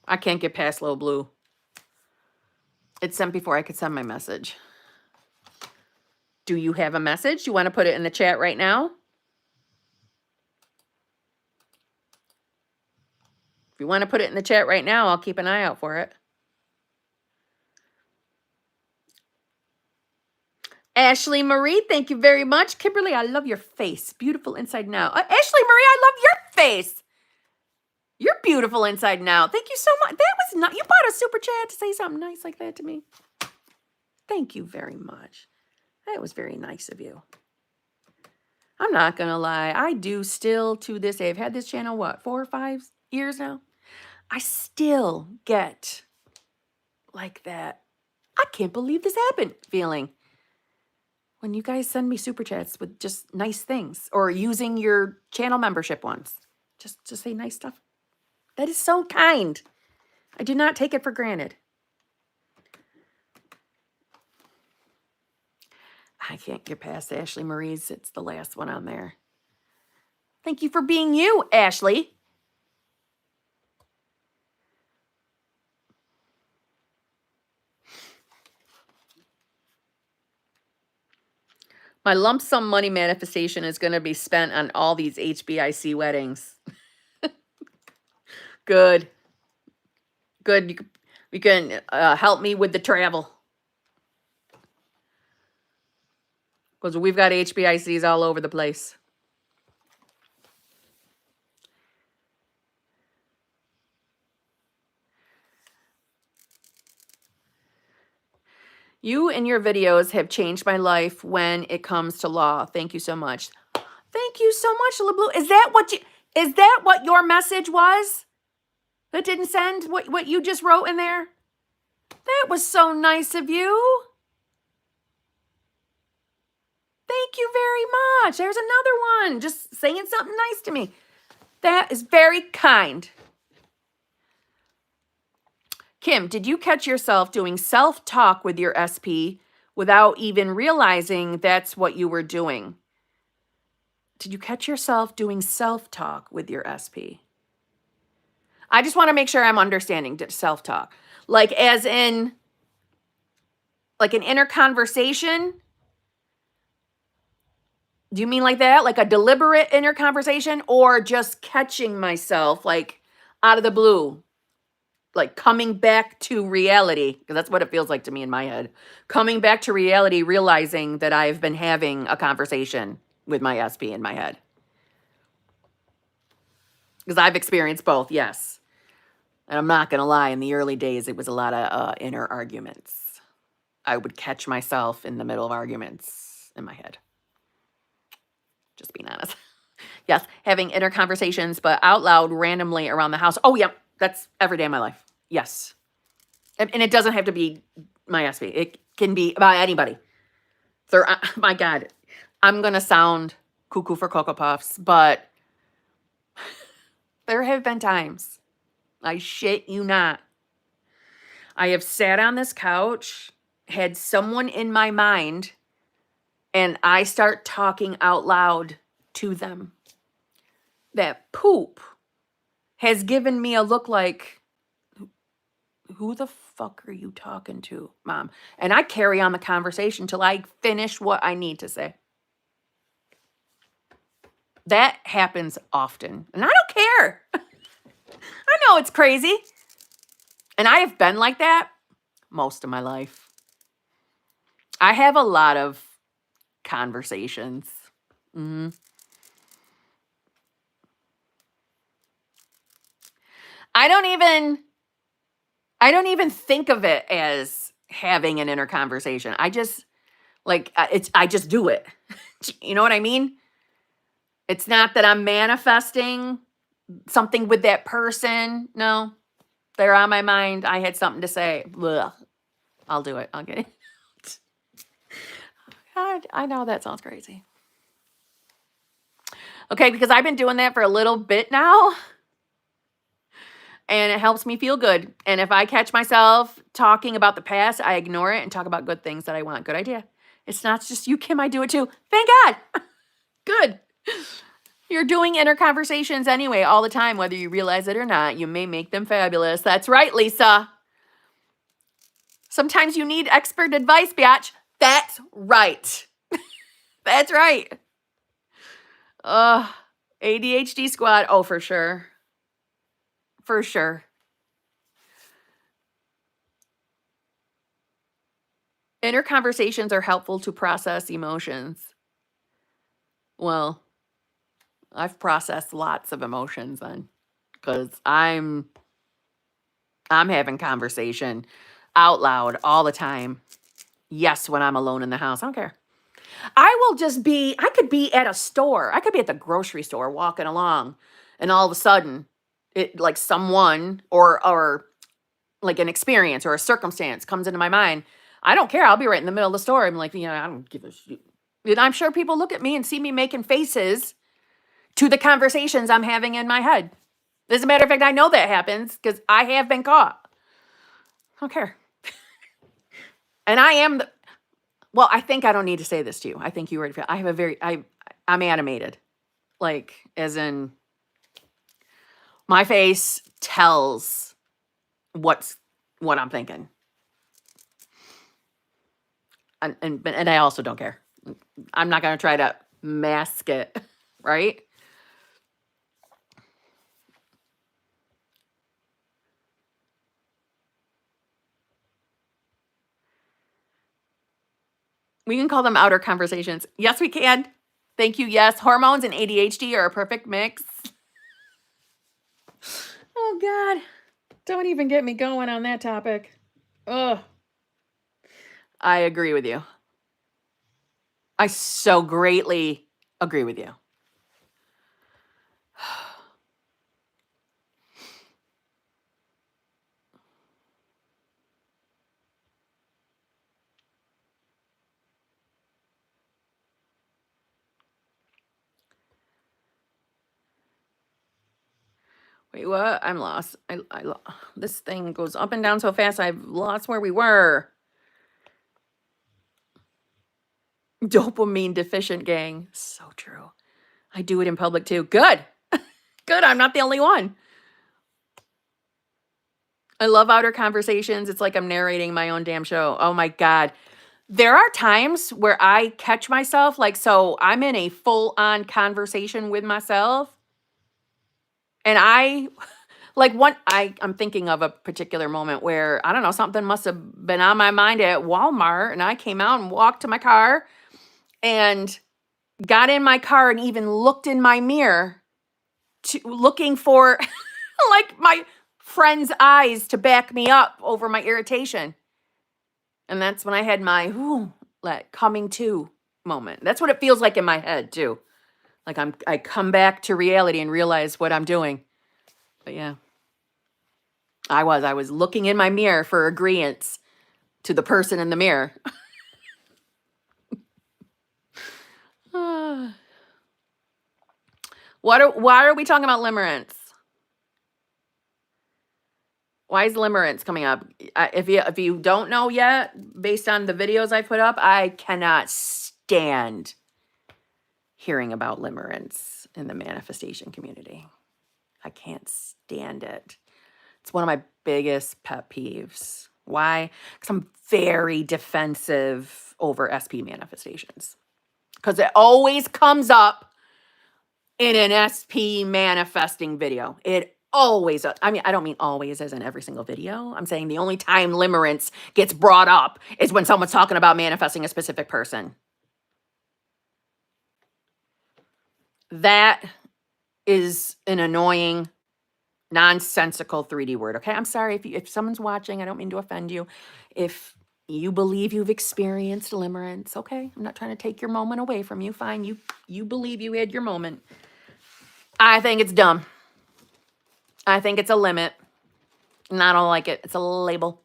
I can't get past Lil Blue. It's sent before I could send my message. Do you have a message? You want to put it in the chat right now? If you want to put it in the chat right now, I'll keep an eye out for it. Ashley Marie, thank you very much. Kimberly, I love your face. Beautiful inside and out. Ashley Marie, I love your face. You're beautiful inside and out. Thank you so much. That was not, you bought a super chat to say something nice like that to me. Thank you very much. That was very nice of you. I'm not going to lie. I do still to this day. I've had this channel, what, 4 or 5 years now? I still get like that. I can't believe this happened feeling. When you guys send me super chats with just nice things or using your channel membership ones, just to say nice stuff. That is so kind. I do not take it for granted. I can't get past Ashley Marie's. It's the last one on there. Thank you for being you, Ashley. My lump sum money manifestation is going to be spent on all these HBIC weddings. Good. Good. You can help me with the travel. Because we've got HBICs all over the place. You and your videos have changed my life when it comes to law. Thank you so much. Thank you so much, LeBlue. Is that what you... Is that what your message was? That didn't send what you just wrote in there? That was so nice of you. Thank you very much. There's another one just saying something nice to me. That is very kind. Kim, did you catch yourself doing self-talk with your SP without even realizing that's what you were doing? Did you catch yourself doing self-talk with your SP? I just want to make sure I'm understanding self-talk. Like as in, like an inner conversation? Do you mean like that? Like a deliberate inner conversation, or just catching myself like out of the blue? Like coming back to reality, because that's what it feels like to me in my head. Coming back to reality, realizing that I've been having a conversation with my SP in my head. Because I've experienced both, yes. And I'm not going to lie, in the early days, it was a lot of inner arguments. I would catch myself in the middle of arguments in my head. Just being honest. Yes, having inner conversations, but out loud randomly around the house. Oh, yeah, that's every day of my life. Yes. And it doesn't have to be my SP. It can be about anybody. So, my God, I'm going to sound cuckoo for Cocoa Puffs, but there have been times, I shit you not, I have sat on this couch, had someone in my mind, and I start talking out loud to them. That poop has given me a look like, who the fuck are you talking to, Mom? And I carry on the conversation till I finish what I need to say. That happens often. And I don't care. I know it's crazy. And I have been like that most of my life. I have a lot of conversations. Mm-hmm. I don't even think of it as having an inner conversation. I just I just do it. You know what I mean? It's not that I'm manifesting something with that person. No, they're on my mind. I had something to say. Blah. I'll do it. I'll get it. God, I know that sounds crazy. Okay, because I've been doing that for a little bit now. And it helps me feel good. And if I catch myself talking about the past, I ignore it and talk about good things that I want. Good idea. It's not just you, Kim. I do it too. Thank God. Good. You're doing inner conversations anyway all the time, whether you realize it or not. You may make them fabulous. That's right, Lisa. Sometimes you need expert advice, biatch. That's right. That's right. ADHD squad. Oh, for sure. For sure. Inner conversations are helpful to process emotions. Well, I've processed lots of emotions then, because I'm having conversation out loud all the time. Yes, when I'm alone in the house, I don't care. I could be at a store. I could be at the grocery store walking along, and all of a sudden, it like someone or like an experience or a circumstance comes into my mind. I don't care. I'll be right in the middle of the store. I'm like, I don't give a shit. And I'm sure people look at me and see me making faces to the conversations I'm having in my head. As a matter of fact, I know that happens because I have been caught. I don't care. And I am well, I think I don't need to say this to you. I think you already feel. I have I'm animated. Like, as in, my face tells what I'm thinking. And I also don't care. I'm not going to try to mask it, right? We can call them outer conversations. Yes, we can. Thank you. Yes, hormones and ADHD are a perfect mix. Oh, God. Don't even get me going on that topic. Ugh. I agree with you. I so greatly agree with you. Wait, what? I'm lost. This thing goes up and down so fast, I've lost where we were. Dopamine deficient gang. So true. I do it in public too. Good. Good. I'm not the only one. I love outer conversations. It's like I'm narrating my own damn show. Oh my God. There are times where I catch myself, like, so I'm in a full on conversation with myself. And I'm thinking of a particular moment where, I don't know, something must have been on my mind at Walmart. And I came out and walked to my car and got in my car and even looked in my mirror looking for like my friend's eyes to back me up over my irritation. And that's when I had my like coming to moment. That's what it feels like in my head too. Like I come back to reality and realize what I'm doing. But yeah. I was looking in my mirror for agreeance to the person in the mirror. Why are we talking about limerence? Why is limerence coming up? If you don't know yet, based on the videos I put up, I cannot stand hearing about limerence in the manifestation community. I can't stand it. It's one of my biggest pet peeves. Why? Because I'm very defensive over SP manifestations. Because it always comes up in an SP manifesting video. It always, I mean, I don't mean always as in every single video. I'm saying the only time limerence gets brought up is when someone's talking about manifesting a specific person. That is an annoying, nonsensical 3D word. Okay, I'm sorry if someone's watching. I don't mean to offend you. If you believe you've experienced limerence, okay, I'm not trying to take your moment away from you. Fine, you believe you had your moment. I think it's dumb. I think it's a limit. And I don't like it. It's a label.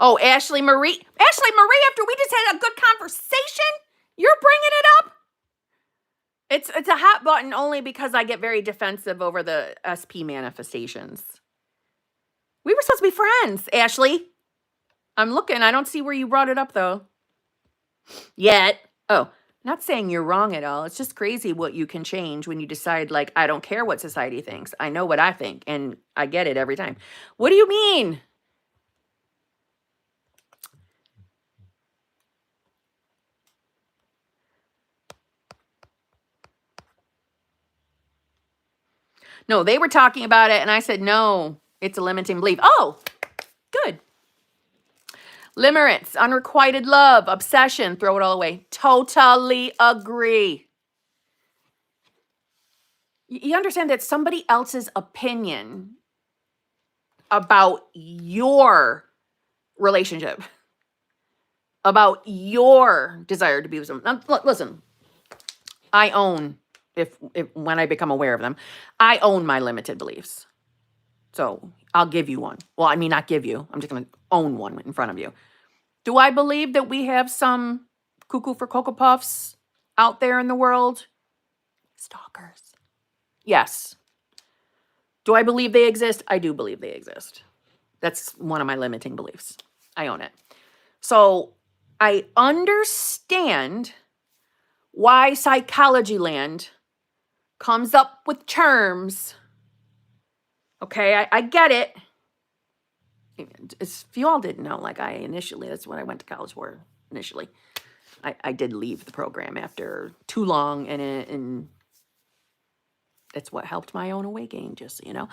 Oh, Ashley Marie, after we just had a good conversation, you're bringing it up? It's a hot button only because I get very defensive over the SP manifestations. We were supposed to be friends, Ashley. I'm looking. I don't see where you brought it up, though. Yet. Oh, not saying you're wrong at all. It's just crazy what you can change when you decide, like, I don't care what society thinks. I know what I think, and I get it every time. What do you mean? No, they were talking about it, and I said, no, it's a limiting belief. Oh, good. Limerence, unrequited love, obsession, throw it all away. Totally agree. You understand that somebody else's opinion about your relationship, about your desire to be with someone. Now, listen, I own, if when I become aware of them, I own my limited beliefs. So I'll give you one. Well, I mean, not give you. I'm just going to own one in front of you. Do I believe that we have some cuckoo for Cocoa Puffs out there in the world? Stalkers. Yes. Do I believe they exist? I do believe they exist. That's one of my limiting beliefs. I own it. So I understand why Psychology Land comes up with terms. Okay, I get it. If you all didn't know, like that's what I went to college for initially. I did leave the program after too long, and it's what helped my own awakening, just so you know.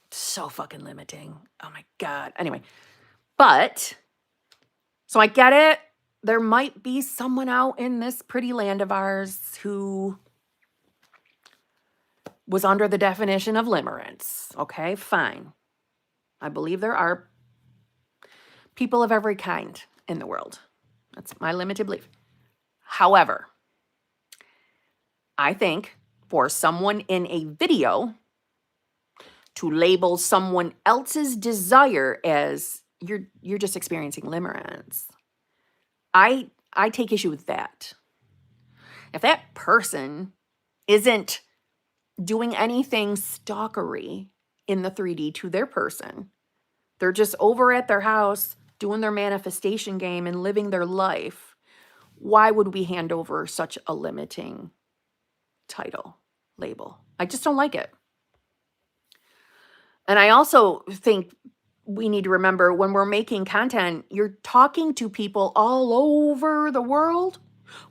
So fucking limiting. Oh my God. Anyway, but, so I get it. There might be someone out in this pretty land of ours who was under the definition of limerence. Okay, fine. I believe there are people of every kind in the world. That's my limited belief. However, I think for someone in a video to label someone else's desire as you're just experiencing limerence, I take issue with that. If that person isn't doing anything stalkery in the 3D to their person, they're just over at their house doing their manifestation game and living their life, why would we hand over such a limiting title, label? I just don't like it. And I also think we need to remember when we're making content, you're talking to people all over the world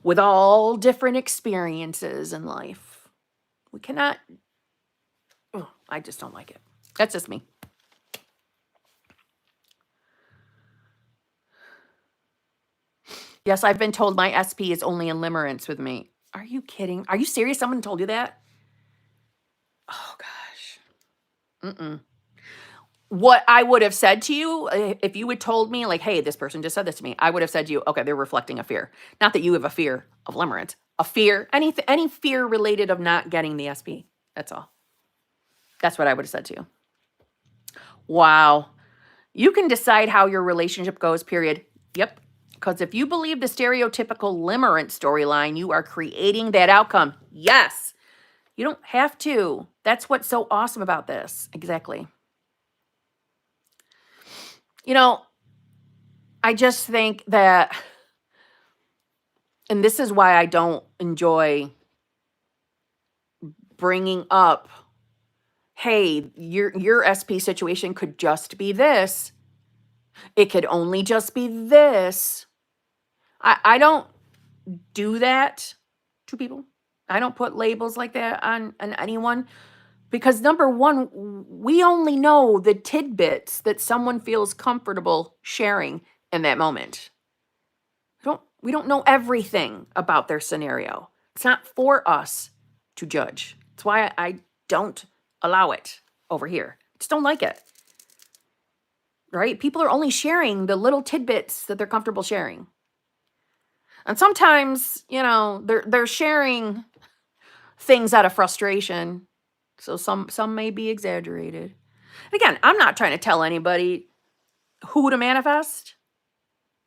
with all different experiences in life. We cannot, I just don't like it. That's just me. Yes, I've been told my SP is only in limerence with me. Are you kidding? Are you serious? Someone told you that? Oh, gosh. What I would have said to you, if you had told me, like, hey, this person just said this to me, I would have said to you, okay, they're reflecting a fear. Not that you have a fear of limerence, a fear, any fear related of not getting the SP. That's all. That's what I would have said to you. Wow. You can decide how your relationship goes, period. Yep. Because if you believe the stereotypical limerence storyline, you are creating that outcome. Yes. You don't have to. That's what's so awesome about this. Exactly. You know, I just think that, and this is why I don't enjoy bringing up, hey, your SP situation could just be this. It could only just be this. I don't do that to people. I don't put labels like that on anyone because number one, we only know the tidbits that someone feels comfortable sharing in that moment. We don't know everything about their scenario. It's not for us to judge. That's why I don't allow it over here. Just don't like it. Right? People are only sharing the little tidbits that they're comfortable sharing. And sometimes, you know, they're sharing things out of frustration. So some may be exaggerated. And again, I'm not trying to tell anybody who to manifest.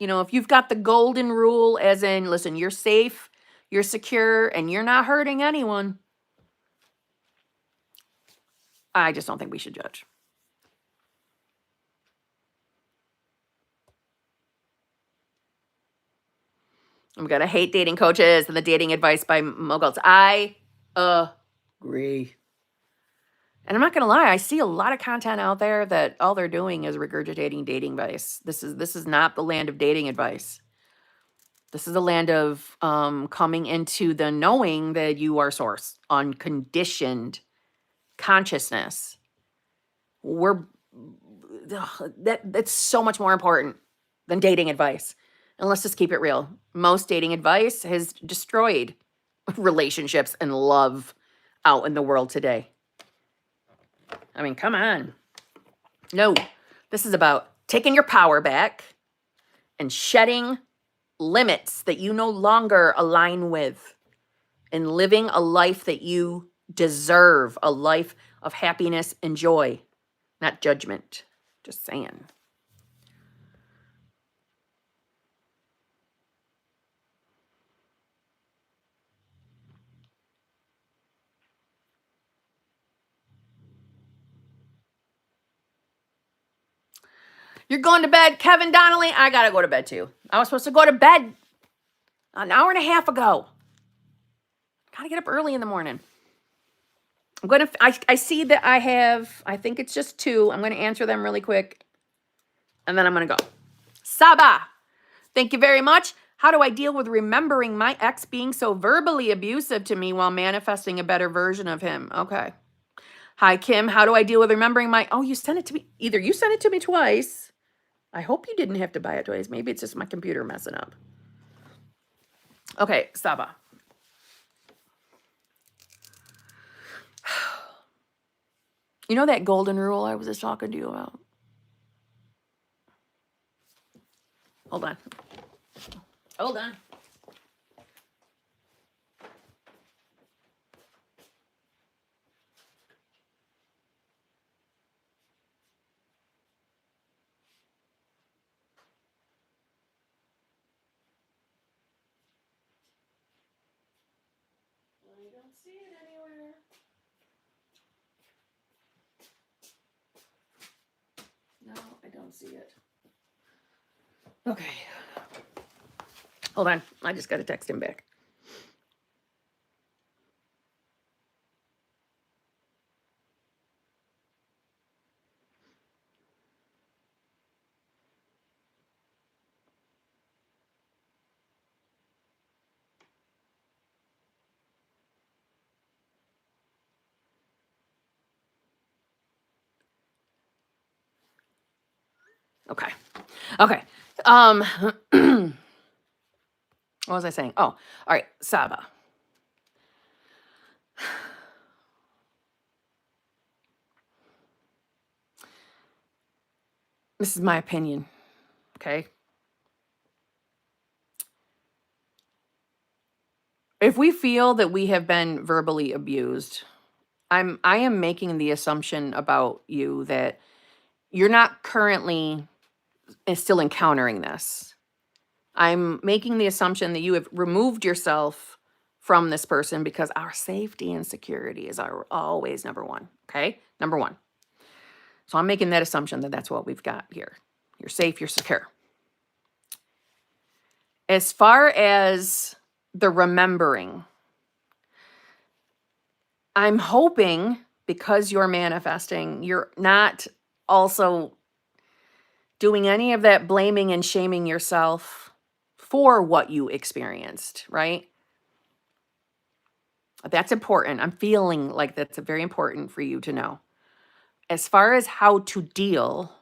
You know, if you've got the golden rule, as in, listen, you're safe, you're secure, and you're not hurting anyone, I just don't think we should judge. I'm going to hate dating coaches and the dating advice by moguls. I agree. And I'm not going to lie, I see a lot of content out there that all they're doing is regurgitating dating advice. This is not the land of dating advice. This is the land of coming into the knowing that you are source, unconditioned consciousness. That's so much more important than dating advice. And let's just keep it real. Most dating advice has destroyed relationships and love out in the world today. I mean, come on. No, this is about taking your power back and shedding limits that you no longer align with and living a life that you deserve, a life of happiness and joy, not judgment. Just saying. You're going to bed, Kevin Donnelly? I gotta go to bed too. I was supposed to go to bed an hour and a half ago. Gotta get up early in the morning. I see that I think it's just 2. I'm gonna answer them really quick. And then I'm gonna go. Saba, thank you very much. How do I deal with remembering my ex being so verbally abusive to me while manifesting a better version of him? Okay. Hi, Kim. How do I deal with remembering you sent it to me. Either you sent it to me twice. I hope you didn't have to buy it twice. Maybe it's just my computer messing up. Okay, Saba. You know that golden rule I was just talking to you about? Hold on. Hold on. see it anywhere. No, I don't see it. Okay. Hold on. I just got to text him back. Okay. Okay. What was I saying? Oh, all right. Saba. This is my opinion. Okay. If we feel that we have been verbally abused, I am making the assumption about you that you're not currently still encountering this. I'm making the assumption that you have removed yourself from this person because our safety and security is always number one. Okay. Number one. So I'm making that assumption that that's what we've got here. You're safe, you're secure. As far as the remembering, I'm hoping because you're manifesting, you're not also doing any of that blaming and shaming yourself for what you experienced, right? That's important. I'm feeling like that's very important for you to know. As far as how to deal,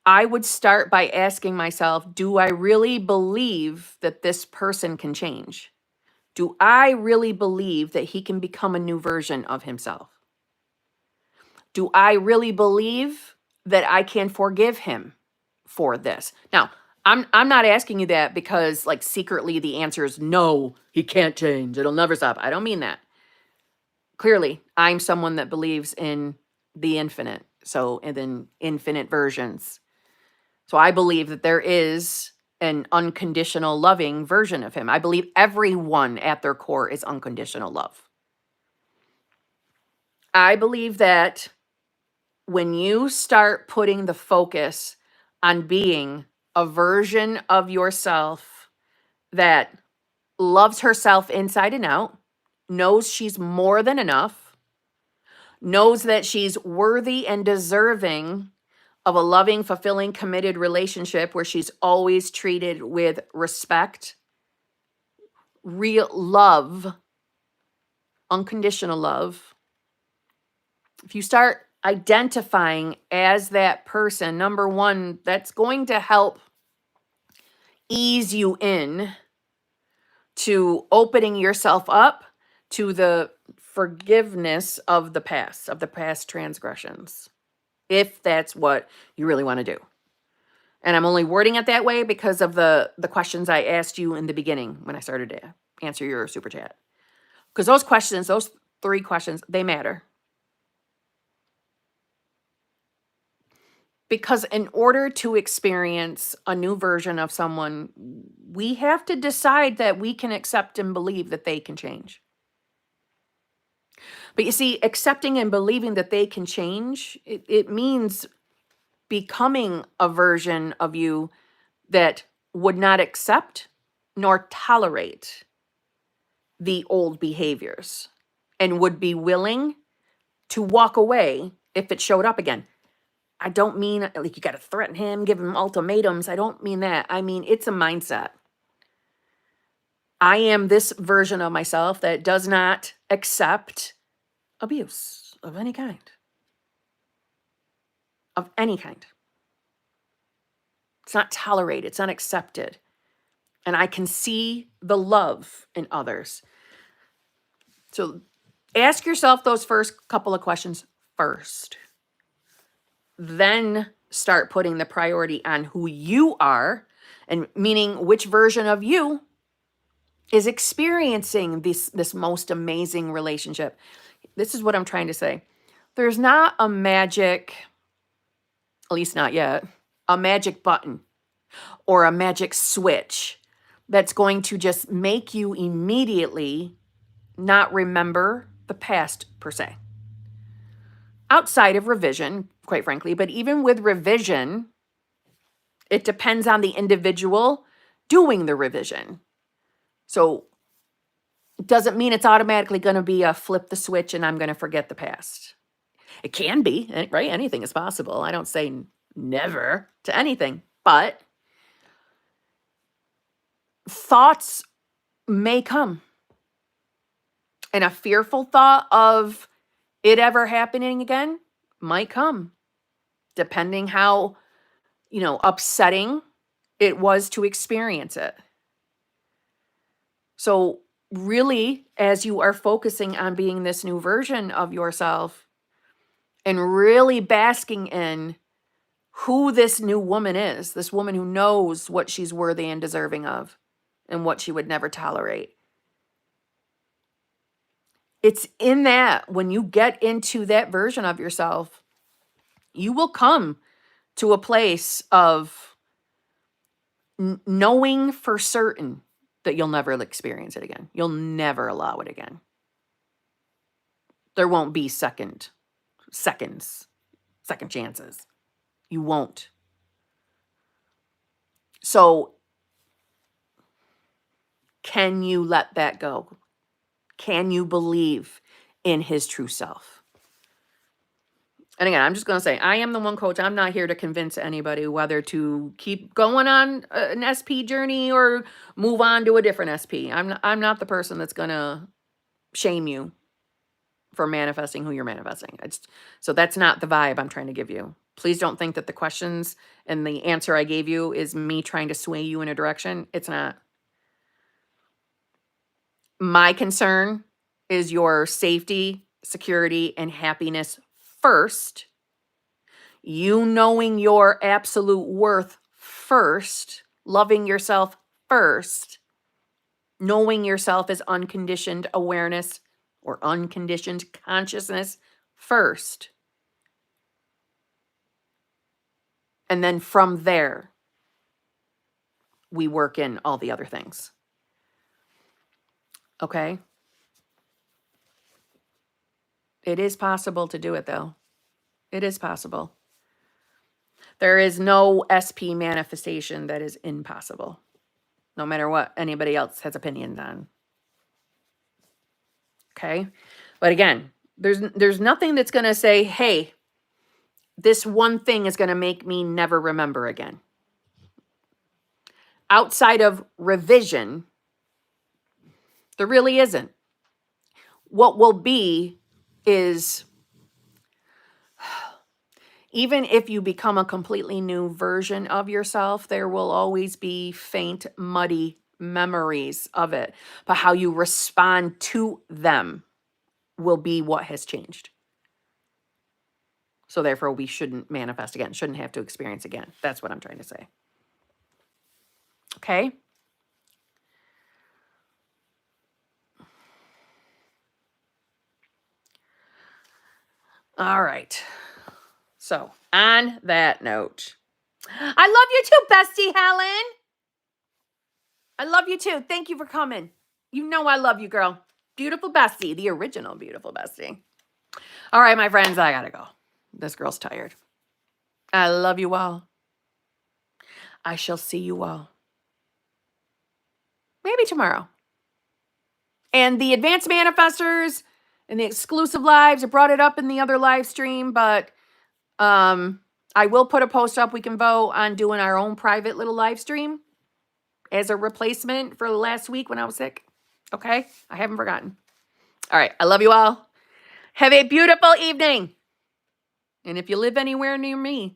I would start by asking myself, do I really believe that this person can change? Do I really believe that he can become a new version of himself? Do I really believe that I can forgive him for this? Now, I'm not asking you that because like secretly the answer is no, he can't change. It'll never stop. I don't mean that. Clearly, I'm someone that believes in the infinite. So, and then infinite versions. So I believe that there is an unconditional loving version of him. I believe everyone at their core is unconditional love. I believe that when you start putting the focus on being a version of yourself that loves herself inside and out, knows she's more than enough, knows that she's worthy and deserving of a loving, fulfilling, committed relationship where she's always treated with respect, real love, unconditional love. If you start identifying as that person, number one, that's going to help ease you in to opening yourself up to the forgiveness of the past transgressions, if that's what you really want to do. And I'm only wording it that way because of the questions I asked you in the beginning when I started to answer your super chat. Because those questions, those 3 questions, they matter. Because in order to experience a new version of someone, we have to decide that we can accept and believe that they can change. But you see, accepting and believing that they can change, it means becoming a version of you that would not accept nor tolerate the old behaviors and would be willing to walk away if it showed up again. I don't mean like you got to threaten him, give him ultimatums. I don't mean that. I mean, it's a mindset. I am this version of myself that does not accept abuse of any kind. Of any kind. It's not tolerated. It's not accepted. And I can see the love in others. So ask yourself those first couple of questions first. Then start putting the priority on who you are, and meaning which version of you is experiencing this most amazing relationship. This is what I'm trying to say. There's not a magic, at least not yet, a magic button or a magic switch that's going to just make you immediately not remember the past per se. Outside of revision, quite frankly, but even with revision, it depends on the individual doing the revision. So it doesn't mean it's automatically going to be a flip the switch and I'm going to forget the past. It can be, right? Anything is possible. I don't say never to anything, but thoughts may come. And a fearful thought of it ever happening again might come, depending how, upsetting it was to experience it. So really, as you are focusing on being this new version of yourself and really basking in who this new woman is, this woman who knows what she's worthy and deserving of and what she would never tolerate. It's in that when you get into that version of yourself, you will come to a place of knowing for certain that you'll never experience it again. You'll never allow it again. There won't be second chances. You won't. So can you let that go? Can you believe in his true self? And again, I'm just going to say, I am the one coach. I'm not here to convince anybody whether to keep going on an SP journey or move on to a different SP. I'm not the person that's going to shame you for manifesting who you're manifesting. So that's not the vibe I'm trying to give you. Please don't think that the questions and the answer I gave you is me trying to sway you in a direction. It's not. My concern is your safety, security, and happiness first. You knowing your absolute worth first. Loving yourself first. Knowing yourself as unconditioned awareness or unconditioned consciousness first. And then from there, we work in all the other things. Okay? It is possible to do it, though. It is possible. There is no SP manifestation that is impossible, no matter what anybody else has opinions on. Okay? But again, there's nothing that's going to say, hey, this one thing is going to make me never remember again. Outside of revision, there really isn't. What will be is, even if you become a completely new version of yourself, there will always be faint, muddy memories of it. But how you respond to them will be what has changed. So therefore, we shouldn't manifest again, shouldn't have to experience again. That's what I'm trying to say. Okay? All right. So, on that note, I love you too, bestie Helen. I love you too. Thank you for coming. You know I love you, girl. Beautiful bestie, the original beautiful bestie. All right, my friends, I gotta go. This girl's tired. I love you all. I shall see you all. Maybe tomorrow. And the advanced manifestors and the exclusive lives, I brought it up in the other live stream, but I will put a post up. We can vote on doing our own private little live stream as a replacement for last week when I was sick. Okay? I haven't forgotten. All right. I love you all. Have a beautiful evening. And if you live anywhere near me,